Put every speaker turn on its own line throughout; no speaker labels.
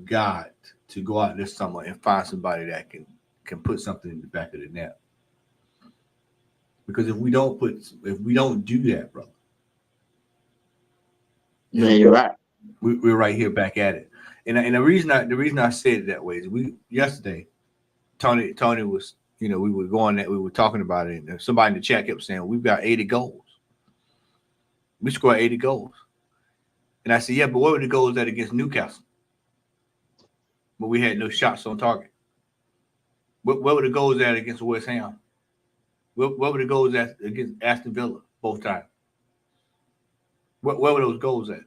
got to go out this summer and find somebody that can put something in the back of the net. Because if we don't do that, brother,
Yeah, you're right.
we're right here back at it. And the reason I said it that way is yesterday, Tony was, we were talking about it, and somebody in the chat kept saying we've got 80 goals. We scored 80 goals. And I said, yeah, but what were the goals that against Newcastle? But we had no shots on target. What were the goals at against West Ham? What were the goals at against Aston Villa both times? What were those goals at?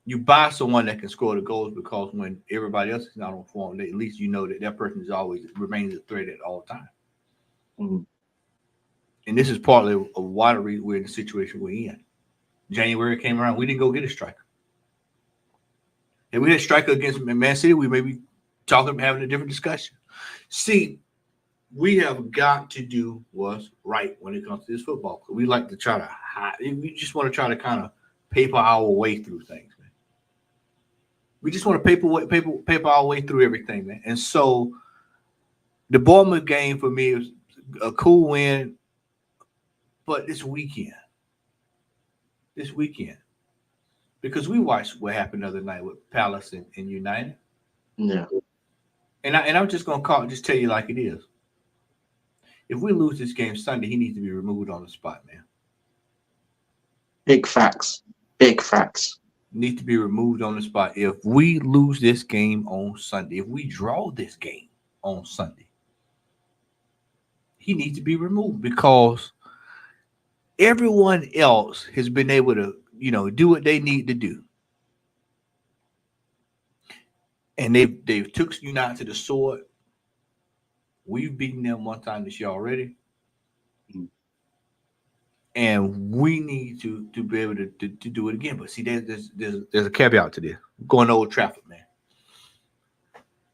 You buy someone that can score the goals because when everybody else is not on form, at least you know that person is always remains a threat at all times.
Mm.
And this is partly of why we're in the situation we're in. January came around, we didn't go get a striker. If we had a striker against Man City, we may be having a different discussion. See, we have got to do what's right when it comes to this football. We like to try to hide. We just want to try to kind of paper our way through things, man. We just want to paper our way through everything, man. And so the Bournemouth game for me was a cool win, but this weekend, because we watched what happened the other night with Palace and United.
Yeah.
And I'm just gonna just tell you like it is. If we lose this game Sunday, he needs to be removed on the spot, man.
Big facts. Big facts.
Needs to be removed on the spot. If we lose this game on Sunday, if we draw this game on Sunday, he needs to be removed because everyone else has been able to, do what they need to do. And they've took United to the sword. We've beaten them one time this year already. And we need to be able to do it again. But see, there's a caveat to this. I'm going to Old Trafford, man.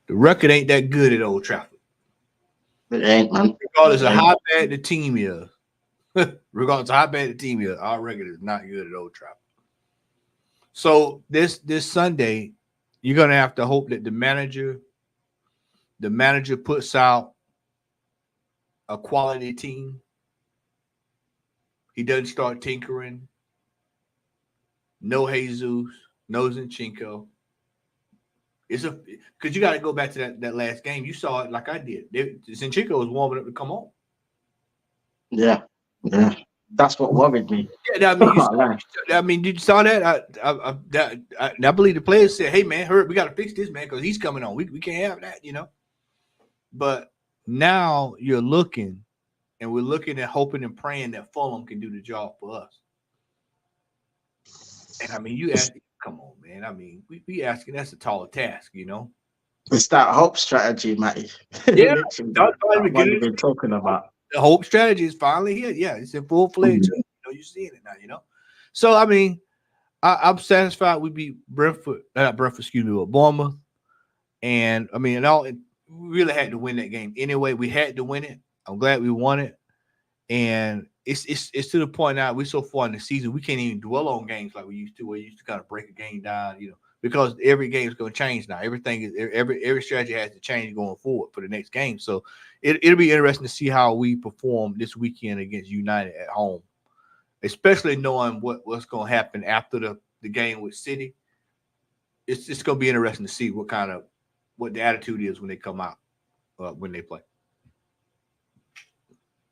The record ain't that good at Old Trafford.
It ain't, man.
Regardless of how bad the team is, our record is not good at Old Trafford. So this Sunday, you're gonna have to hope that the manager puts out a quality team. He doesn't start tinkering. No Jesus, no Zinchenko. Because you got to go back to that last game. You saw it like I did. Zinchenko was warming up to come on.
Yeah. That's what worried me.
Yeah, did you saw that? I believe the players said, "Hey, man, hurry, we got to fix this, man, because he's coming on. We can't have that, But now you're looking, and we're looking at hoping and praying that Fulham can do the job for us. And you ask, come on, man. We asking, that's a taller task,
It's that hope strategy, Matty.
Yeah,
that's what we've been talking about.
The hope strategy is finally here. Yeah, it's in full fledged. You're seeing it now. So I'm satisfied we beat Bournemouth, Bournemouth, and we really had to win that game anyway. We had to win it. I'm glad we won it, and it's to the point now we're so far in the season we can't even dwell on games like we used to. We used to kind of break a game down, because every game is going to change now. Everything is every strategy has to change going forward for the next game. So it'll be interesting to see how we perform this weekend against United at home, especially knowing what's going to happen after the game with City. It's going to be interesting to see what the attitude is when they come out when they play.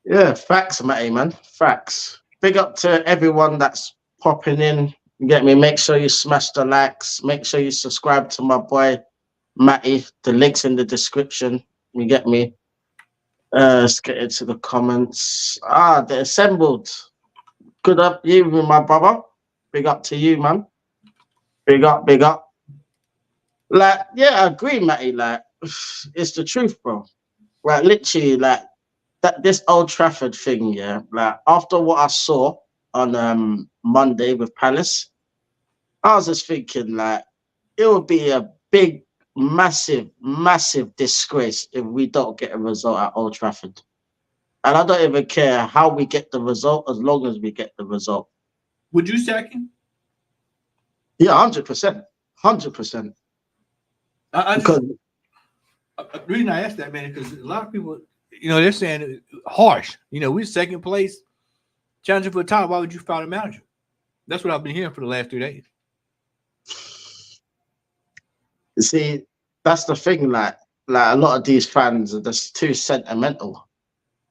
Yeah, facts, Matty, man. Facts. Big up to everyone that's popping in. You get me? Make sure you smash the likes. Make sure you subscribe to my boy, Matty. The link's in the description. You get me? Let's get into the comments. They're assembled. Good up you, my brother. Big up to you, man. Big up. Like, yeah, I agree, Matty. Like, it's the truth, bro. Like, literally, like, this Old Trafford thing, yeah. Like, after what I saw on Monday with Palace, I was just thinking, like, it would be a big, massive disgrace if we don't get a result at Old Trafford. And I don't even care how we get the result, as long as we get the result.
Would you sack him?
Yeah, 100%. 100%. Because
The reason I asked that, man, because a lot of people, they're saying harsh. We're second place, challenging for the title. Why would you fire the manager? That's what I've been hearing for the last 3 days.
you see, that's the thing. Like a lot of these fans are just too sentimental.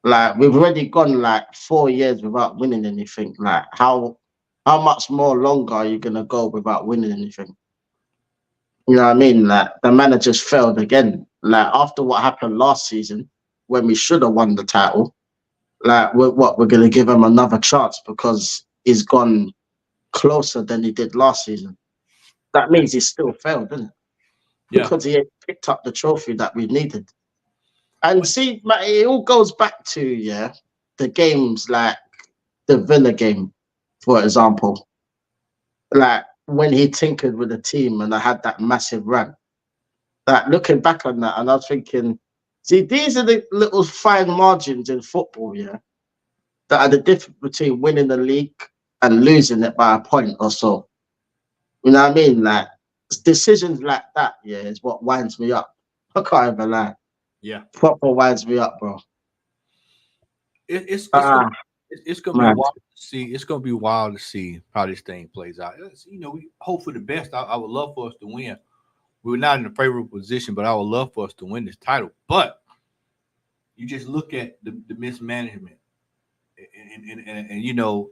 Like we've already gone like 4 years without winning anything. Like how much more longer are you gonna go without winning anything? You know what I mean? Like the managers failed again. Like after what happened last season, when we should have won the title, like we're gonna give him another chance because he's gone closer than he did last season. That means he still failed, doesn't it?
Yeah.
Because he ain't picked up the trophy that we needed. And see, it all goes back to the games like the Villa game, for example. Like when he tinkered with the team and I had that massive run. Like looking back on that, and I was thinking, see, these are the little fine margins in football, that are the difference between winning the league and losing it by a point or so. You know what I mean? Like decisions like that, is what winds me up. I can't even lie.
Yeah.
Proper winds me up, bro.
It's gonna be
man.
wild to see. It's gonna be wild to see how this thing plays out. We hope for the best. I would love for us to win. We're not in a favorable position, but I would love for us to win this title. But you just look at the mismanagement, and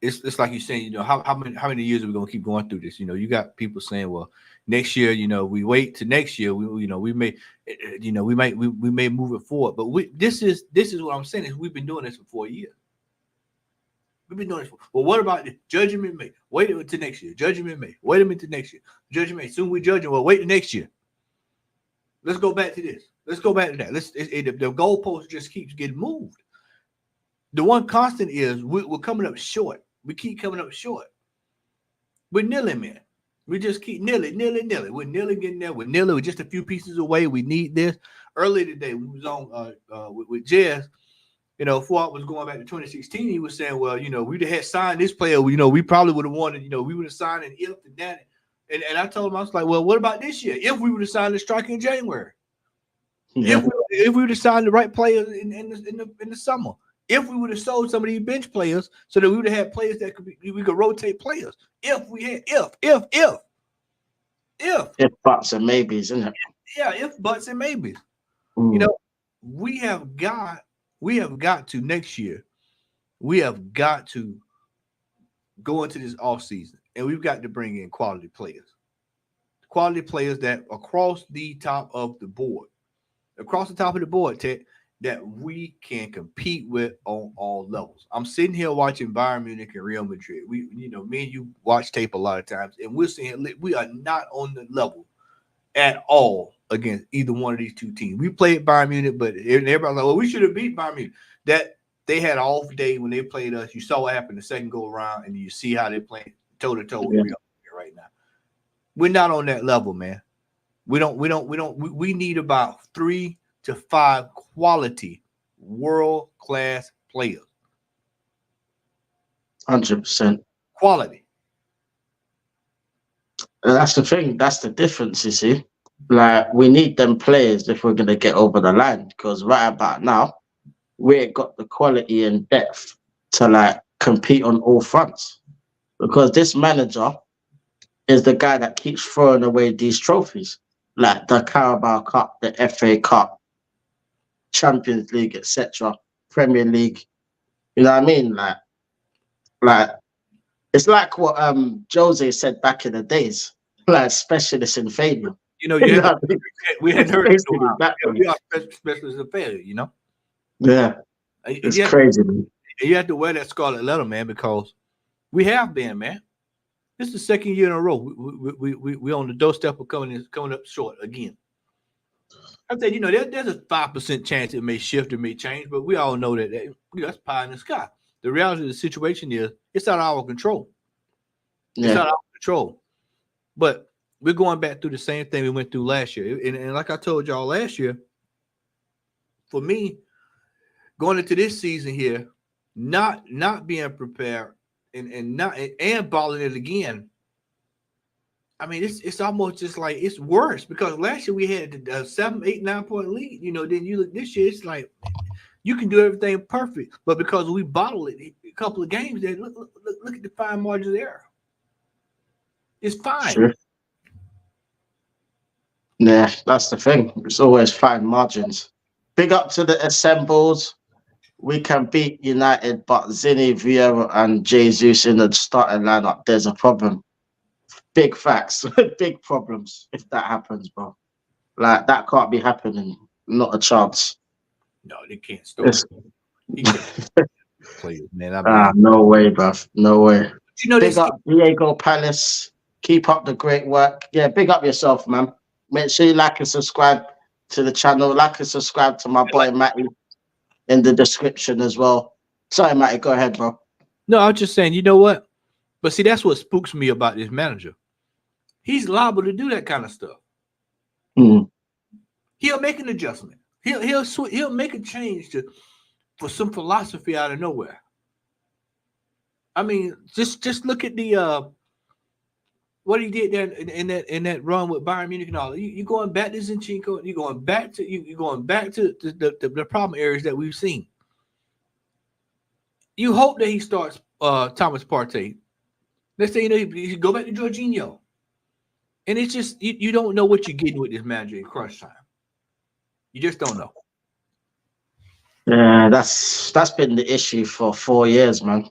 it's like you're saying, how many years are we gonna keep going through this? You got people saying, well, next year, we wait to next year. We may move it forward. But this is what I'm saying is we've been doing this for 4 years. We've been doing this. Well, what about the judgment May? Wait until next year. Judgment May. Wait a minute to next year. Judgment May. Soon we judge. Well, wait till next year. Let's go back to this. Let's go back to that. The goalpost just keeps getting moved. The one constant is we're coming up short. We keep coming up short. We're kneeling, man. We just keep kneeling. We're kneeling getting there. We're kneeling. We're just a few pieces away. We need this. Earlier today, we was on with Jez. Before I was going back to 2016, he was saying, well, we'd have had signed this player. We probably would have wanted, we would have signed an if and that. And I told him, I was like, well, what about this year? If we would have signed a striker in January, if we would have signed the right players in the summer, if we would have sold some of these bench players so that we would have had players that we could rotate players. If we had if
buts and maybes, isn't it?
Yeah, if buts and maybes. We have got to next year. We have got to go into this off season, and we've got to bring in quality players that across the top of the board, Ted, that we can compete with on all levels. I'm sitting here watching Bayern Munich and Real Madrid. Me and you watch tape a lot of times, and we're seeing we are not on the level at all against either one of these two teams. We played Bayern Munich, but everybody's like, well, we should have beat Bayern Munich. That they had an off day when they played us. You saw what happened the second go around, and you see how they play toe to toe with Real right now. We're not on that level, man. We need about 3 to 5 quality world-class players.
100%.
Quality.
And that's the thing. That's the difference, you see. Like, we need them players if we're going to get over the line. Because right about now, we ain't got the quality and depth to, like, compete on all fronts. Because this manager is the guy that keeps throwing away these trophies. Like the Carabao Cup, the FA Cup, Champions League, etc., Premier League. You know what I mean? Like it's like what Jose said back in the days, like specialist in failure.
We had heard it in a while. We are specialists in failure,
Yeah, it's crazy, man.
You have to wear that scarlet letter, man, because we have been, man. This is the second year in a row. We on the doorstep of coming up short again. I said, there's a 5% chance it may shift, it may change, but we all know that that's pie in the sky. The reality of the situation is it's out of our control. It's out of our control. But we're going back through the same thing we went through last year. And like I told y'all last year, for me, going into this season here, not being prepared and balling it again, I mean, it's almost just like it's worse because last year we had a 7, 8, 9 point lead. Then you look this year, it's like you can do everything perfect, but because we bottle it a couple of games, then look at the fine margins of error. It's fine.
Sure. Yeah, that's the thing. It's always fine margins. Big up to the assembles. We can beat United, but Zinni, Vieira, and Jesus in the starting lineup, there's a problem. Big facts, big problems if that happens, bro. Like, that can't be happening. Not a chance.
No, they can't start. He can't play it, man.
No way, bruv. No way.
Big
up Diego Palace. Keep up the great work. Yeah, big up yourself, man. Make sure you like and subscribe to the channel. Like and subscribe to my boy Matty in the description as well. Sorry, Matty, go ahead, bro.
No, I was just saying, you know what? But see, that's what spooks me about this manager. He's liable to do that kind of stuff. He'll make an adjustment. He'll make a change for some philosophy out of nowhere. I mean, just look at the what he did there in that run with Bayern Munich and all. You going back to Zinchenko, you're going back to the problem areas that we've seen. You hope that he starts Thomas Partey. Let's say he go back to Jorginho. And it's just you don't know what you're getting with this manager in crunch time. You just don't know.
Yeah, that's been the issue for 4 years, man.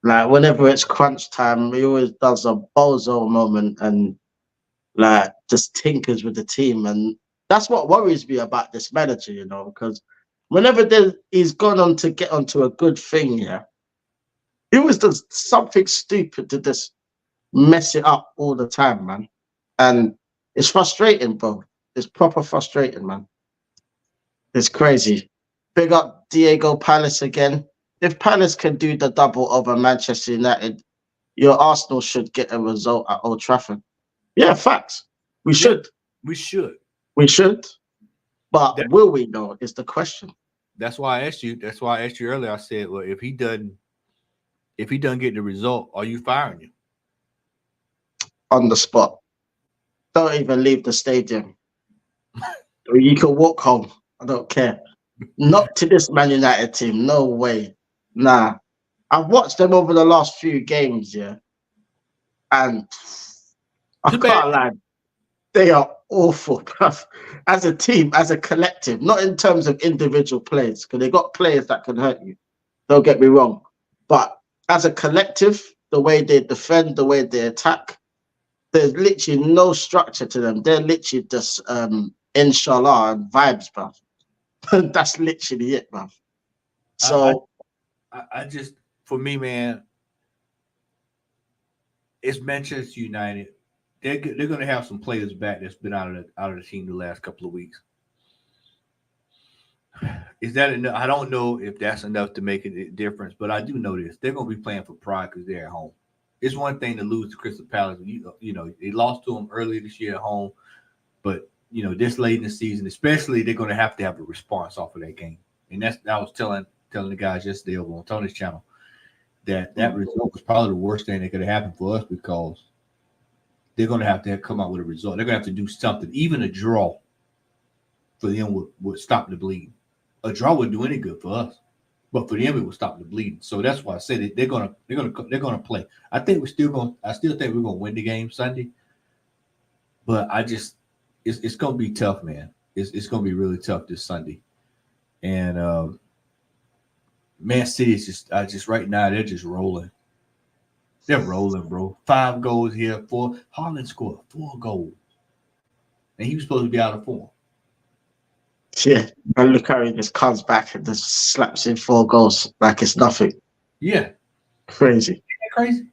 Like, whenever it's crunch time, he always does a bozo moment and like just tinkers with the team. And that's what worries me about this manager, because whenever he's gone on to get onto a good thing, he always does something stupid to just mess it up all the time, man. And it's frustrating, bro. It's proper frustrating, man. It's crazy. Big up Diego Palace again. If Palace can do the double over Manchester United, your Arsenal should get a result at Old Trafford. Yeah, facts. We should.
We should.
We should. But will we though is the question.
That's why I asked you. That's why I asked you earlier. I said, well, if he doesn't get the result, are you firing him?
On the spot. Don't even leave the stadium. You can walk home. I don't care. Not to this Man United team. No way. Nah. I've watched them over the last few games, and I can't lie. They are awful, bruv. As a team, as a collective, not in terms of individual players, because they got players that can hurt you. Don't get me wrong. But as a collective, the way they defend, the way they attack, there's literally no structure to them. They're literally just inshallah and vibes, bruv. That's literally it, bruv. So
I just, for me, man, it's Manchester United. They're going to have some players back that's been out of the team the last couple of weeks. Is that enough? I don't know if that's enough to make a difference, but I do know this: they're going to be playing for pride because they're at home. It's one thing to lose to Crystal Palace. They lost to them earlier this year at home, but this late in the season, especially, they're going to have a response off of that game. And I was telling the guys yesterday over on Tony's channel that result was probably the worst thing that could have happened for us because they're going to have to come out with a result. They're going to have to do something. Even a draw for them would stop the bleeding. A draw wouldn't do any good for us, but for them it would stop the bleeding. So that's why I said they're going to play. I still think we're going to win the game Sunday, but it's going to be tough, man. It's going to be really tough this Sunday, and Man City is just right now they're just rolling. They're rolling, bro. 5 goals here, 4. Haaland scored 4 goals, and he was supposed to be out of form.
Yeah, and look how he just comes back and just slaps in 4 goals like it's nothing.
Yeah,
crazy.
Isn't that crazy?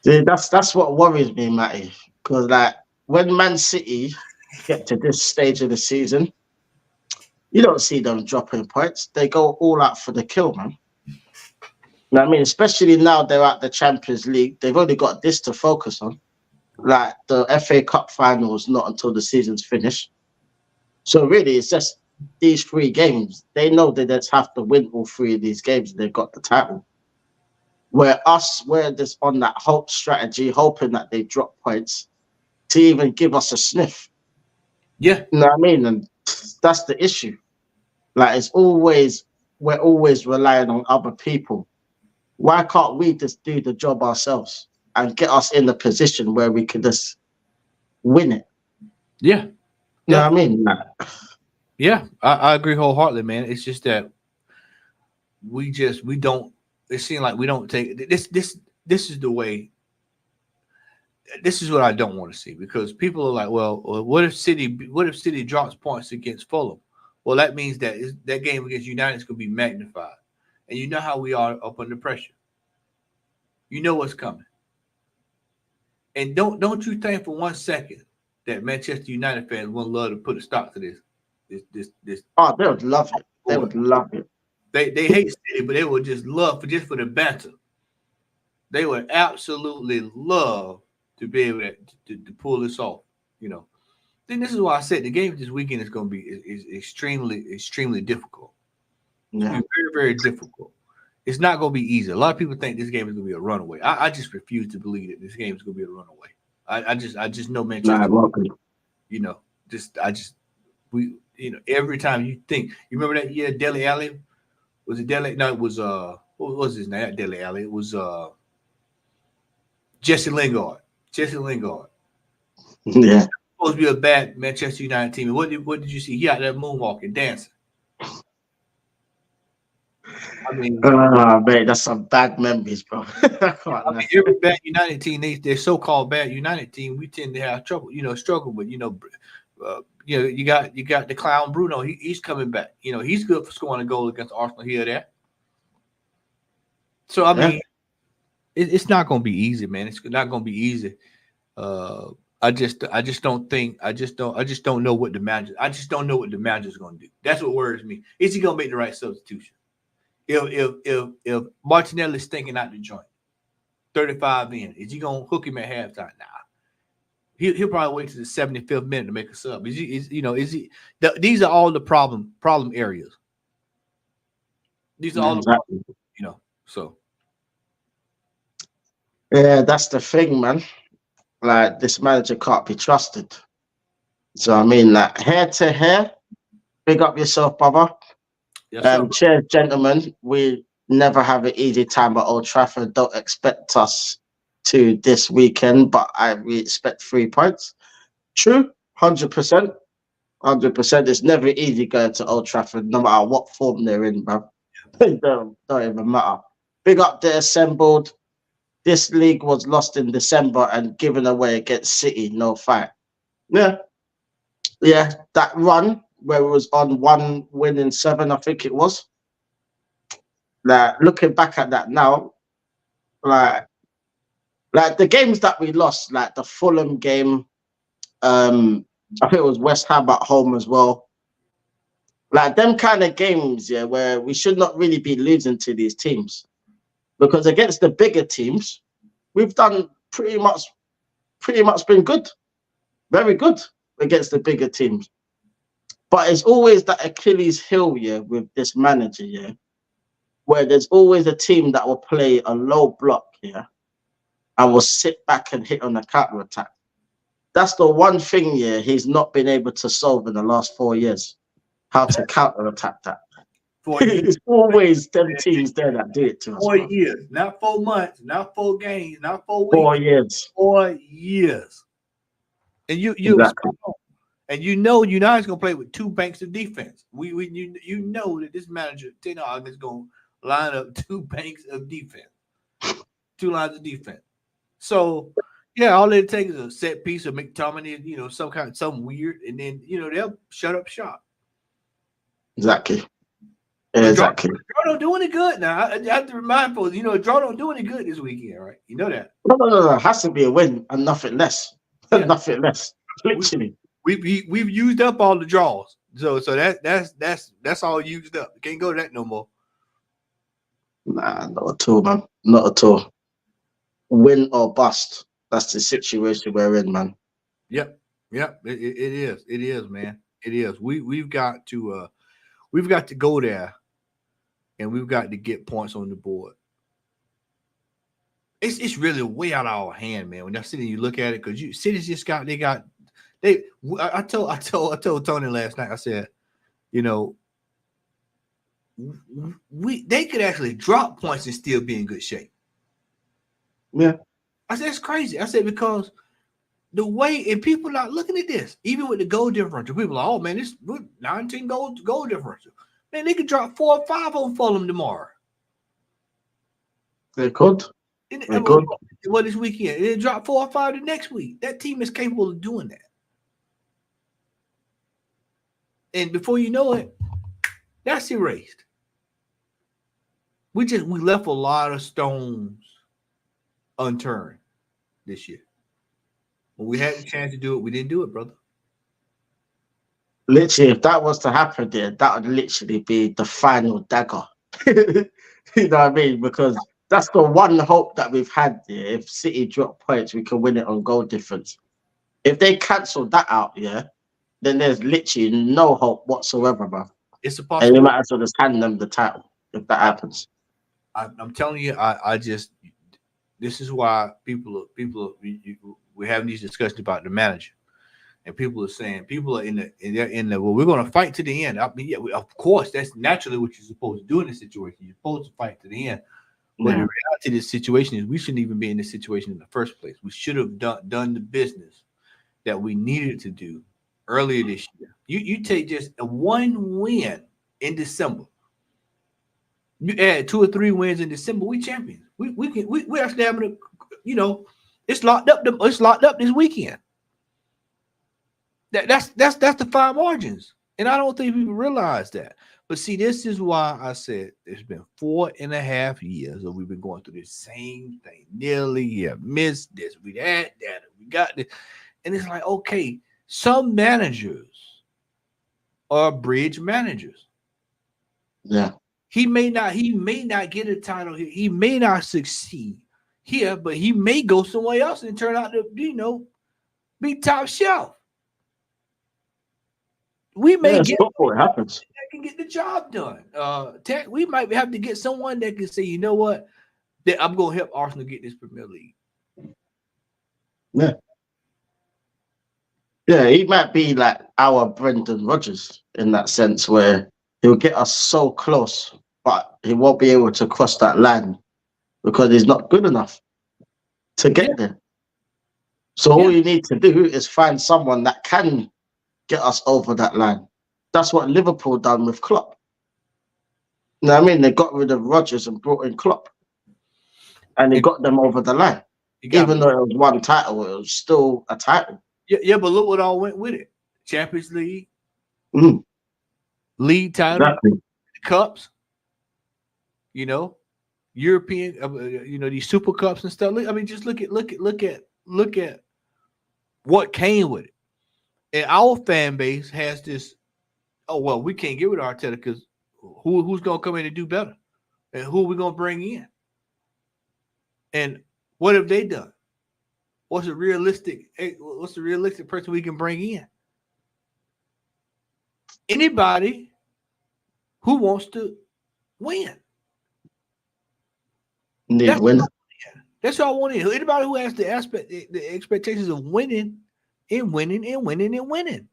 Yeah, that's what worries me, Matty. Because like when Man City get to this stage of the season, you don't see them dropping points. They go all out for the kill, man. You know what I mean? Especially now they're at the Champions League. They've only got this to focus on. Like the FA Cup final is not until the season's finished. So really, it's just these 3 games. They know they just have to win all 3 of these games and they've got the title. we're just on that hope strategy, hoping that they drop points to even give us a sniff.
Yeah.
You know what I mean? And that's the issue. Like we're always relying on other people. Why can't we just do the job ourselves and get us in a position where we can just win it?
Yeah.
You know what I mean? Like,
yeah, I agree wholeheartedly, man. It's just that we don't. It seems like we don't take this. This is the way. This is what I don't want to see, because people are like, well, what if City drops points against Fulham? Well, that means that that game against United is going to be magnified, and you know how we are up under pressure. You know what's coming, and don't you think for 1 second that Manchester United fans would love to put a stop to this?
oh, they would love it. They would love it.
They hate City, but they would just love for the banter. They would absolutely love to be able to pull this off. You know. Then this is why I said the game this weekend is going to be is extremely difficult. It's going to be very, very difficult. It's not going to be easy. A lot of people think this game is going to be a runaway. I just refuse to believe that this game is going to be a runaway. I just know Manchester. You know, every time you think, you remember that year Dele Alli? Was it Dele? No, it was what was his name? Not Dele Alli. It was Jesse Lingard. Jesse Lingard.
Yeah.
Supposed to be a bad Manchester United team. What did you see? He out there moonwalking, dancing. I mean,
mate, that's some bad memories, bro.
Every bad United team, their so-called bad United team, we tend to have trouble, struggle with. You got the clown Bruno. He's coming back. He's good for scoring a goal against Arsenal here or there. So I mean, it's not going to be easy, man. It's not going to be easy. I just don't know what the manager. I just don't know what the manager's going to do. That's what worries me. Is he going to make the right substitution? If Martinelli's thinking out the joint, 35 in, is he going to hook him at halftime? Nah. He'll probably wait to the 75th minute to make a sub. These are all the problem areas. These are all the problems, so.
Yeah, that's the thing, man. Like, this manager can't be trusted. So I mean, like, hair to hair, big up yourself, brother.
Yes,
cheers, gentlemen. We never have an easy time at Old Trafford. Don't expect us to this weekend, but we expect 3 points. True, 100%. 100%. It's never easy going to Old Trafford, no matter what form they're in, bro. don't even matter. Big up the assembled. This league was lost in December and given away against City. No fight. Yeah. That run where it was on 1 win in 7, I think it was. Like, looking back at that now, like the games that we lost, like the Fulham game, I think it was West Ham at home as well. Like, them kind of games, yeah, where we should not really be losing to these teams, because against the bigger teams, we've done pretty much been good, very good against the bigger teams. But it's always that Achilles heel, yeah, with this manager, yeah, where there's always a team that will play a low block, yeah, and will sit back and hit on a counter attack. That's the one thing, yeah, he's not been able to solve in the last 4 years. How to counter attack that. It's always them teams there that do it to us.
4 years, not 4 months, not 4 games, not 4 weeks.
4 years.
4 years. And
Exactly.
And United's gonna play with 2 banks of defense. You know that this manager Ten Hag is gonna line up 2 banks of defense, 2 lines of defense. So yeah, all it takes is a set piece of McTominay, something weird, and then they'll shut up shop.
Exactly. Exactly.
Draw don't do any good now. I have to remind folks, draw don't do any good this weekend, right? You know that.
No. It has to be a win and nothing less. Yeah. Nothing less. Literally.
We've used up all the draws. So that's all used up. Can't go to that no more.
Nah, not at all, man. Not at all. Win or bust. That's the situation we're in, man.
Yep. It is. It is, man. It is. We've got to go there, and we've got to get points on the board. it's really way out of our hand, man. When y'all sit and you look at it, because cities just got I told Tony last night. I said, you know, they could actually drop points and still be in good shape.
Yeah.
I said, it's crazy. I said, because the way, and people not looking at this, even with the goal differential, people are like, oh man, this 19 goal differential. Man, they could drop 4 or 5 on Fulham tomorrow.
They could.
Well, this weekend, they drop 4 or 5 the next week. That team is capable of doing that. And before you know it, that's erased. We left a lot of stones unturned this year. When we had the chance to do it, we didn't do it, brother.
Literally, if that was to happen there, that would literally be the final dagger. You know what I mean? Because that's the one hope that we've had there. If City drop points, we can win it on goal difference. If they cancel that out, yeah, then there's literally no hope whatsoever, bro.
It's a possibility.
And you might as well just hand them the title if that happens.
I'm telling you, I just, this is why we're having these discussions about the manager, and people are saying, people are in the well, we're going to fight to the end. I mean, yeah, of course, that's naturally what you're supposed to do in this situation. You're supposed to fight to the end. But the reality of this situation is we shouldn't even be in this situation in the first place. We should have done the business that we needed to do earlier this year. You take just a 1 win in December. You add 2 or 3 wins in December, we champions. We actually having it's locked up. It's locked up this weekend. That's the fine margins, and I don't think people realize that. But see, this is why I said it's been 4.5 years that we've been going through the same thing. Nearly, missed this, we had that, we got this, and it's like, okay, some managers are bridge managers.
Yeah.
He may not get a title here. He may not succeed here, but he may go somewhere else and turn out to, be top shelf. We may get
football, it happens.
That can get the job done. Tech, we might have to get someone that can say, you know what, that I'm going to help Arsenal get this Premier League.
Yeah. Yeah, he might be like our Brendan Rodgers in that sense, where he'll get us so close, but he won't be able to cross that line because he's not good enough to get there. So all you need to do is find someone that can get us over that line. That's what Liverpool done with Klopp. You know what I mean? They got rid of Rodgers and brought in Klopp. And he got them over the line. Even though it was one title, it was still a title.
Yeah, but look what all went with it. Champions League, league title, cups, European, these super cups and stuff. I mean, just look at what came with it. And our fan base has this, oh, well, we can't get rid of Arteta because who's going to come in and do better? And who are we going to bring in? And what have they done? What's the realistic person we can bring in? Anybody who wants to win. That's all I want in. Anybody who has the expectations of winning and winning and winning and winning.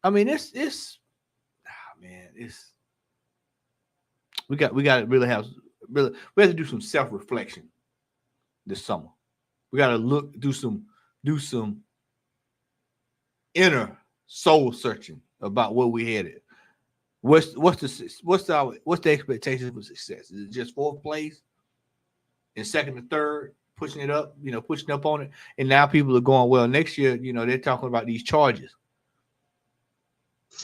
I mean, we got to we have to do some self-reflection this summer. We got to do some inner soul searching about where we headed. What's the expectations for success? Is it just 4th place and 2nd and 3rd, pushing up on it? And now people are going, well, next year, they're talking about these charges.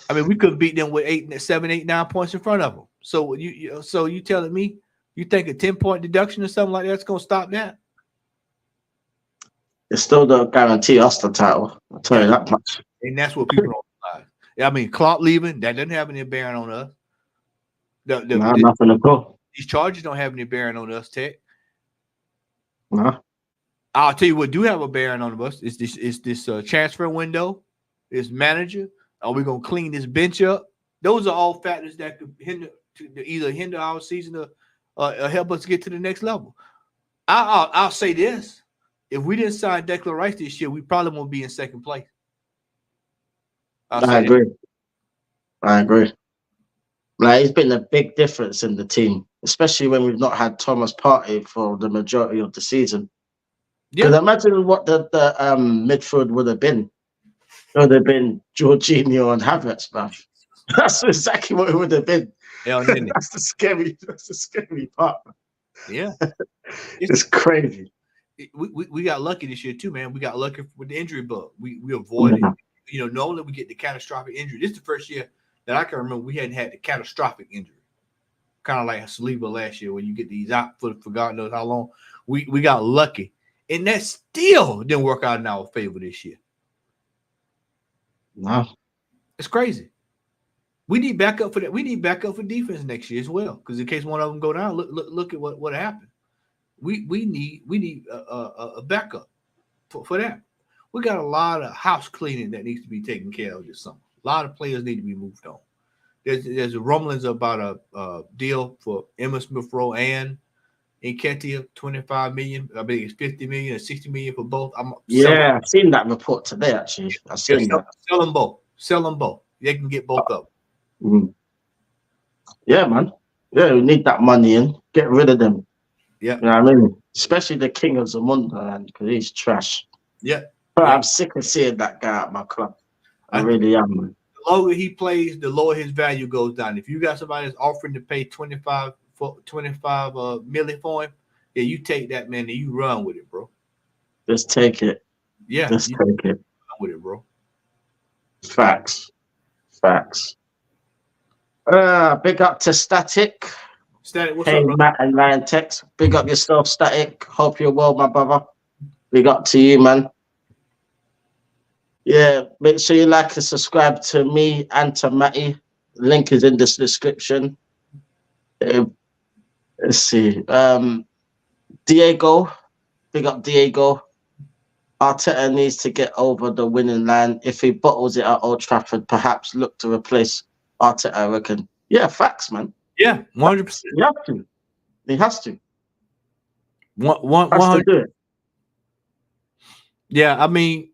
I mean, we could beat them with 7, 8, 9 points in front of them. So you telling me you think a 10-point deduction or something like that's going to stop that?
It still don't guarantee us the title. I'll tell you that much.
And that's what people don't realize. I mean, Klopp leaving, that doesn't have any bearing on us.
Nothing at all.
These charges don't have any bearing on us, Tech.
No.
I'll tell you what do have a bearing on us. Is this transfer window, this manager. Are we going to clean this bench up? Those are all factors that could either hinder our season or help us get to the next level. I'll say this: if we didn't sign Declan Rice this year, we probably won't be in second place.
I agree. I agree. Like, it's been a big difference in the team, especially when we've not had Thomas Partey for the majority of the season. Because imagine what the midfield would have been. It would have been Jorginho and Havertz, man. That's exactly what it would have been. That's the scary part.
Yeah.
It's crazy.
We got lucky this year too, man. We got lucky with the injury bug. We avoided, normally we get the catastrophic injury. This is the first year that I can remember we hadn't had the catastrophic injury. Kind of like Saliba last year when you get these out for God knows how long. We got lucky. And that still didn't work out in our favor this year.
No.
It's crazy. We need backup for that. We need backup for defense next year as well. Because in case one of them go down, look at what happened. We need a backup for that. We got a lot of house cleaning that needs to be taken care of this summer. A lot of players need to be moved on. There's rumblings about a deal for Emma Smith Rowe and Nketiah, 25 million. I think it's 50 million or 60 million for both.
I've seen that report today. Actually, I've seen that.
Sell them both. Sell them both. They can get both up.
Yeah, man. Yeah, we need that money in. Get rid of them.
Yeah,
you know what I mean. Especially the king of Zamunda, man, because he's trash.
Yeah,
but I'm sick of seeing that guy at my club. I really am, man.
The longer he plays, the lower his value goes down. If you got somebody that's offering to pay 25 million for him, yeah, you take that, man, and you run with it, bro.
Just take it.
Yeah,
just take it.
Run with it, bro.
Facts. Big up to Static.
Static, what's up, bro?
Matt and Liontekz. Big up yourself, Static. Hope you're well, my brother. Big up to you, man. Yeah, make sure you like and subscribe to me and to Matty. Link is in the description. Let's see. Diego. Big up Diego. Arteta needs to get over the winning line. If he bottles it at Old Trafford, perhaps look to replace Arteta, I reckon. Yeah, facts, man.
Yeah, 100%.
You have to. He has to.
100.
Do it.
Yeah, I mean,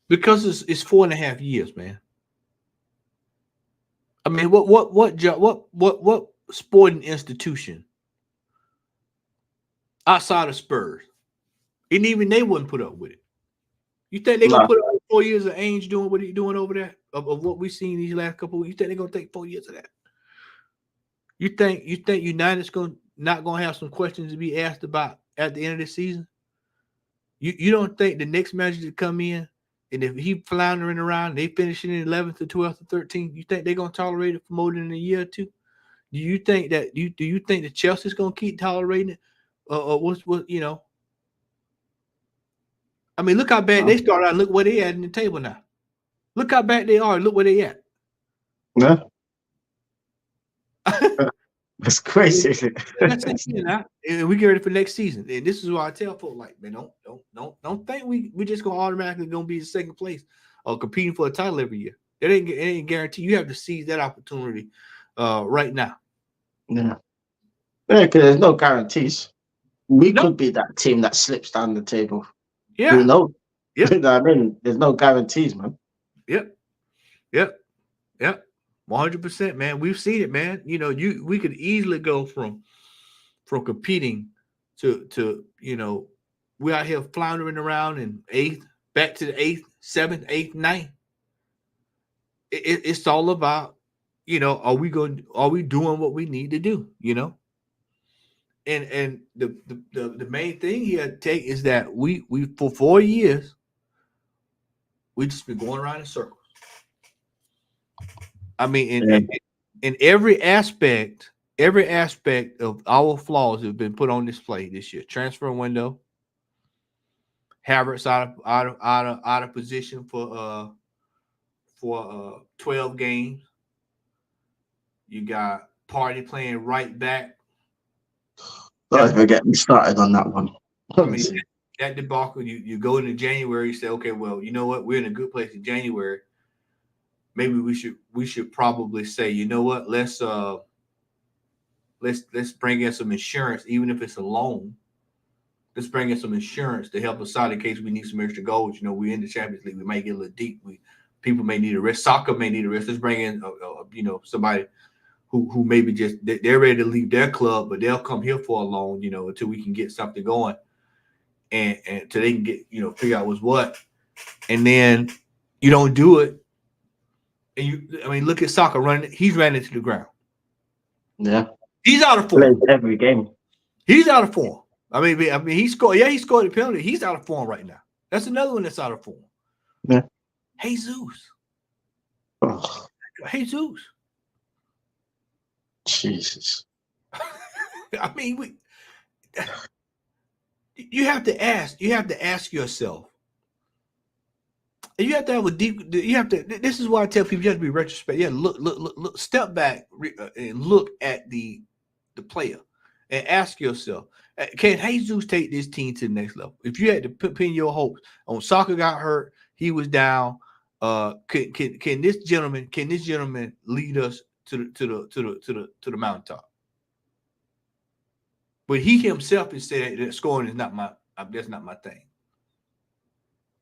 because it's 4.5 years, man. I mean, what sporting institution outside of Spurs, and even they wouldn't put up with it? You think they're gonna put up 4 years of Ainge doing what he's doing over there of what we've seen these last couple of weeks? You think they're gonna take 4 years of that? You think United's not gonna have some questions to be asked about at the end of the season? You don't think the next manager to come in, and if he floundering around, they finishing in 11th or 12th or 13th, you think they're gonna tolerate it for more than a year or two? Do you think that Chelsea's gonna keep tolerating it? What you know? I mean, look how bad they started out. Look where they at in the table now. Look how bad they are. Look where they at.
Yeah. That's crazy.
That's it, now. And we get ready for next season. And this is why I tell folks, like, man, don't think we just gonna automatically gonna be in second place or competing for a title every year. It ain't guaranteed. You have to seize that opportunity right now.
Yeah, because there's no guarantees. We could be that team that slips down the table.
Yeah.
Who knows?
Yep.
You know what I mean? There's no guarantees, man.
Yep. 100%, man. We've seen it, man. We could easily go from competing to we're out here floundering around in 8th, back to the 8th, 7th, 8th, 9th. It's all about, are we doing what we need to do, And the main thing here take is that we for 4 years we just been going around in circles. I mean, in every aspect of our flaws have been put on display this year. Transfer window, Havertz out of position for 12 games. You got Partey playing right back.
Don't ever get me started on that one.
I mean, that debacle, you go into January, you say, okay, well, you know what? We're in a good place in January. Maybe we should probably say, you know what? Let's bring in some insurance, even if it's a loan, let's bring in some insurance to help us out in case we need some extra goals. You know, we're in the Champions League. We might get a little deep. People may need a rest. Soccer may need a rest. Let's bring in, you know, somebody who maybe just they're ready to leave their club, but they'll come here for a loan, you know, until we can get something going, and until they can get, you know, figure out what's what. And then you don't do it, and I mean, look at soccer running. He's ran into the ground.
Yeah,
he's out of form
every game.
He's out of form. I mean, he scored. Yeah, he scored a penalty. He's out of form right now. That's another one that's out of form.
Yeah.
Jesus.
Oh.
Jesus.
Jesus.
I mean, you have to ask. You have to ask yourself. You have to have a deep. You have to. This is why I tell people you have to be retrospective. Yeah, look. Step back and look at the player, and ask yourself: can Jesus take this team to the next level? If you had to pin your hopes on soccer, got hurt, he was down. Can this gentleman lead us to the mountaintop? But he himself has said that scoring is not that's not my thing.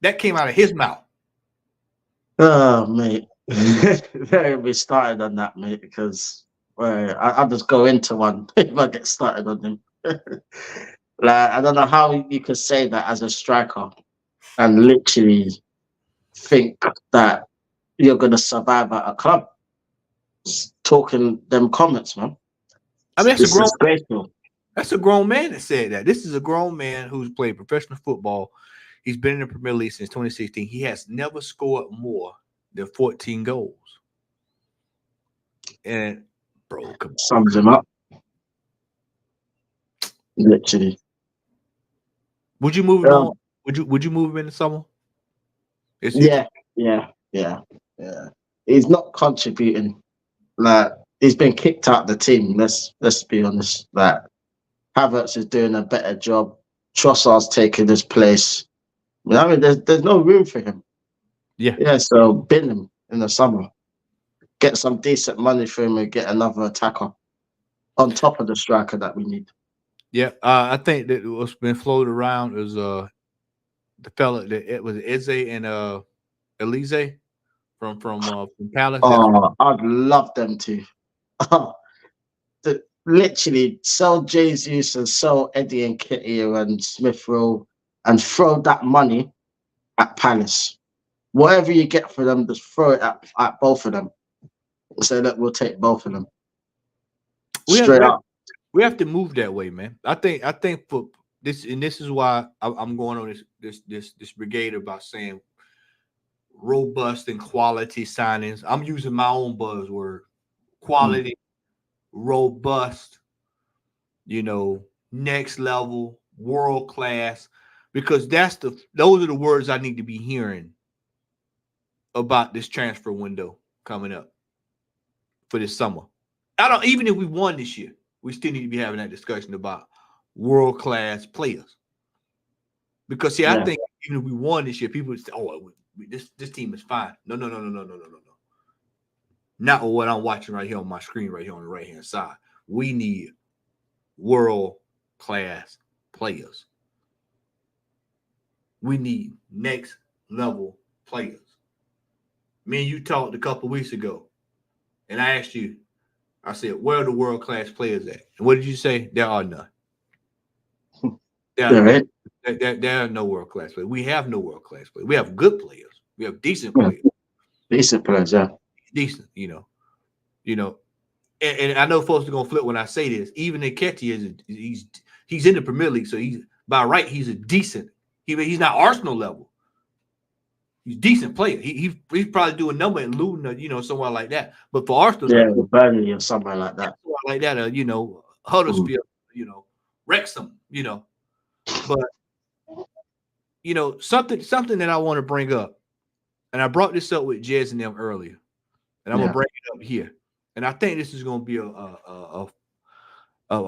That came out of his mouth.
Oh, mate. Don't be started on that, mate, because I'll just go into one if I get started on him. Like, I don't know how you could say that as a striker and literally think that you're going to survive at a club. Just talking them comments, man.
I mean, that's a grown man that said that. This is a grown man who's played professional football. He's been in the Premier League since 2016. He has never scored more than 14 goals. And, bro,
sums him up. Literally.
Would you move him on? Would you move him in the summer?
Yeah. He's not contributing. Like, he's been kicked out of the team. Let's be honest. Like, Havertz is doing a better job. Trossard's taking his place. I mean, there's no room for him. Yeah. So bin him in the summer. Get some decent money for him and get another attacker on top of the striker that we need.
Yeah, I think that what's been floated around is the fella that it was Eze and Elise from Palace.
Oh, I'd love them to. Literally sell Jesus and sell Eddie and Kitty and Smith Rowe and throw that money at Palace. Whatever you get for them, just throw it at both of them. So that we'll take both of them. Straight up.
We have to move that way, man. I think for this, and this is why I'm going on this brigade about saying robust and quality signings. I'm using my own buzzword: quality, robust, next level, world class, because those are the words I need to be hearing about this transfer window coming up for this summer. Even if we won this year, we still need to be having that discussion about world-class players. Because, I think even if we won this year, people would say, this team is fine. No. Not what I'm watching right here on my screen, right here on the right-hand side. We need world-class players. We need next-level players. Me and you talked a couple weeks ago, and I asked you, I said, where are the world-class players at? And what did you say? There are none. There are no world-class players. We have no world-class players. We have good players. We have decent players.
Decent players, yeah.
Decent, and I know folks are going to flip when I say this. Even Nketiah, he's in the Premier League, so he's a decent. He's not Arsenal level. He's a decent player. He's probably doing number in Luton, somewhere like that. But for Arsenal,
Burnley or somewhere like that.
Huddersfield, Wrexham, But something that I want to bring up, and I brought this up with Jez and them earlier, and I'm gonna bring it up here. And I think this is gonna be a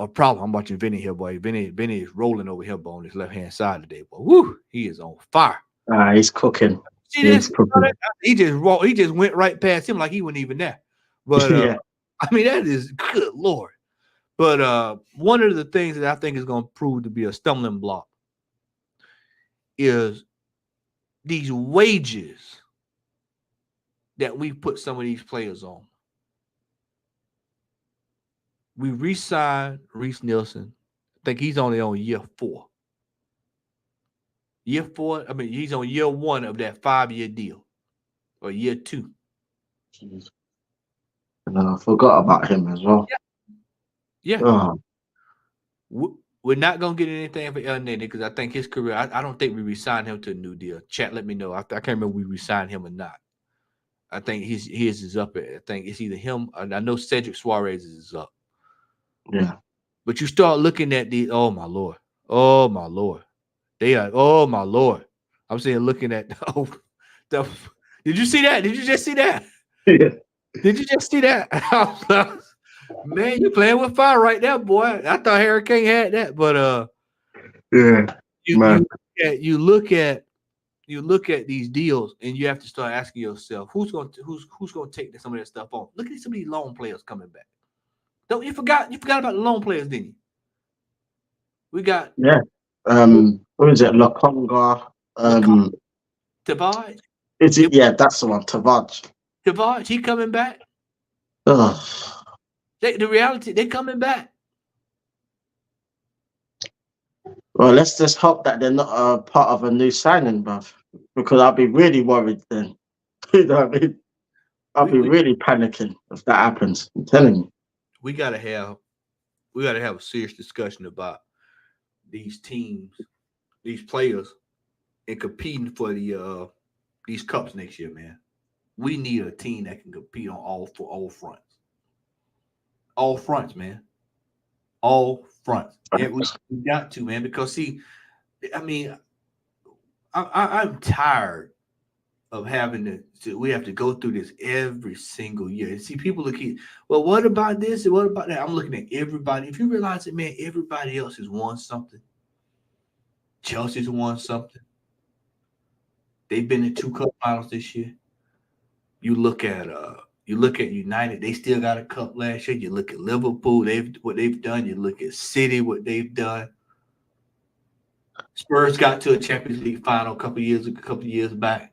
problem. I'm watching Vinny here, boy. Vinny is rolling over here, boy, on his left hand side today, boy. Woo, he is on fire.
He's cooking.
See this? He just went right past him like he wasn't even there. But I mean, that is good Lord. But one of the things that I think is going to prove to be a stumbling block is these wages that we put some of these players on. We re-signed Reese Nielsen. I think he's only on year 4. Year 4, I mean, he's on year 1 of that 5-year deal, or year 2.
Jeez. And I forgot about him as well.
Yeah.
Oh.
We're not going to get anything for El Nene because I think his career, I don't think we re-signed him to a new deal. Chat, let me know. I can't remember if we re-signed him or not. I think his is up. I think it's either him. I know Cedric Suarez is up.
Yeah.
But you start looking at the, oh my Lord. Oh my Lord. They are, oh my Lord. I'm saying looking at, did you see that? Did you just see that?
Yeah.
Did you just see that? Man, you playing with fire right there, boy. I thought Hurricane had that, but
Yeah.
you look at these deals and you have to start asking yourself who's going to take some of that stuff on. Look at some of these loan players coming back. Don't you forgot about the loan players, didn't you? We got
who is it? Lakonga.
Tavares.
Is it? Yeah, that's the one.
Tavares, he coming back.
Ugh.
The reality, they coming back.
Well, let's just hope that they're not a part of a new signing, bruv. Because I'll be really worried then. You know what I mean? I'll be really panicking if that happens. I'm telling you.
We gotta have a serious discussion about these teams, these players, and competing for these cups next year, man. We need a team that can compete on all fronts. All fronts, man. All fronts. Yeah, we got to, man, because see, I mean, I'm tired of having we have to go through this every single year. And see, people look at, well, what about this and what about that? I'm looking at everybody. If you realize that, man, everybody else has won something. Chelsea's won something. They've been in 2 cup finals this year. You look at United, they still got a cup last year. You look at Liverpool, what they've done. You look at City, what they've done. Spurs got to a Champions League final a couple years back.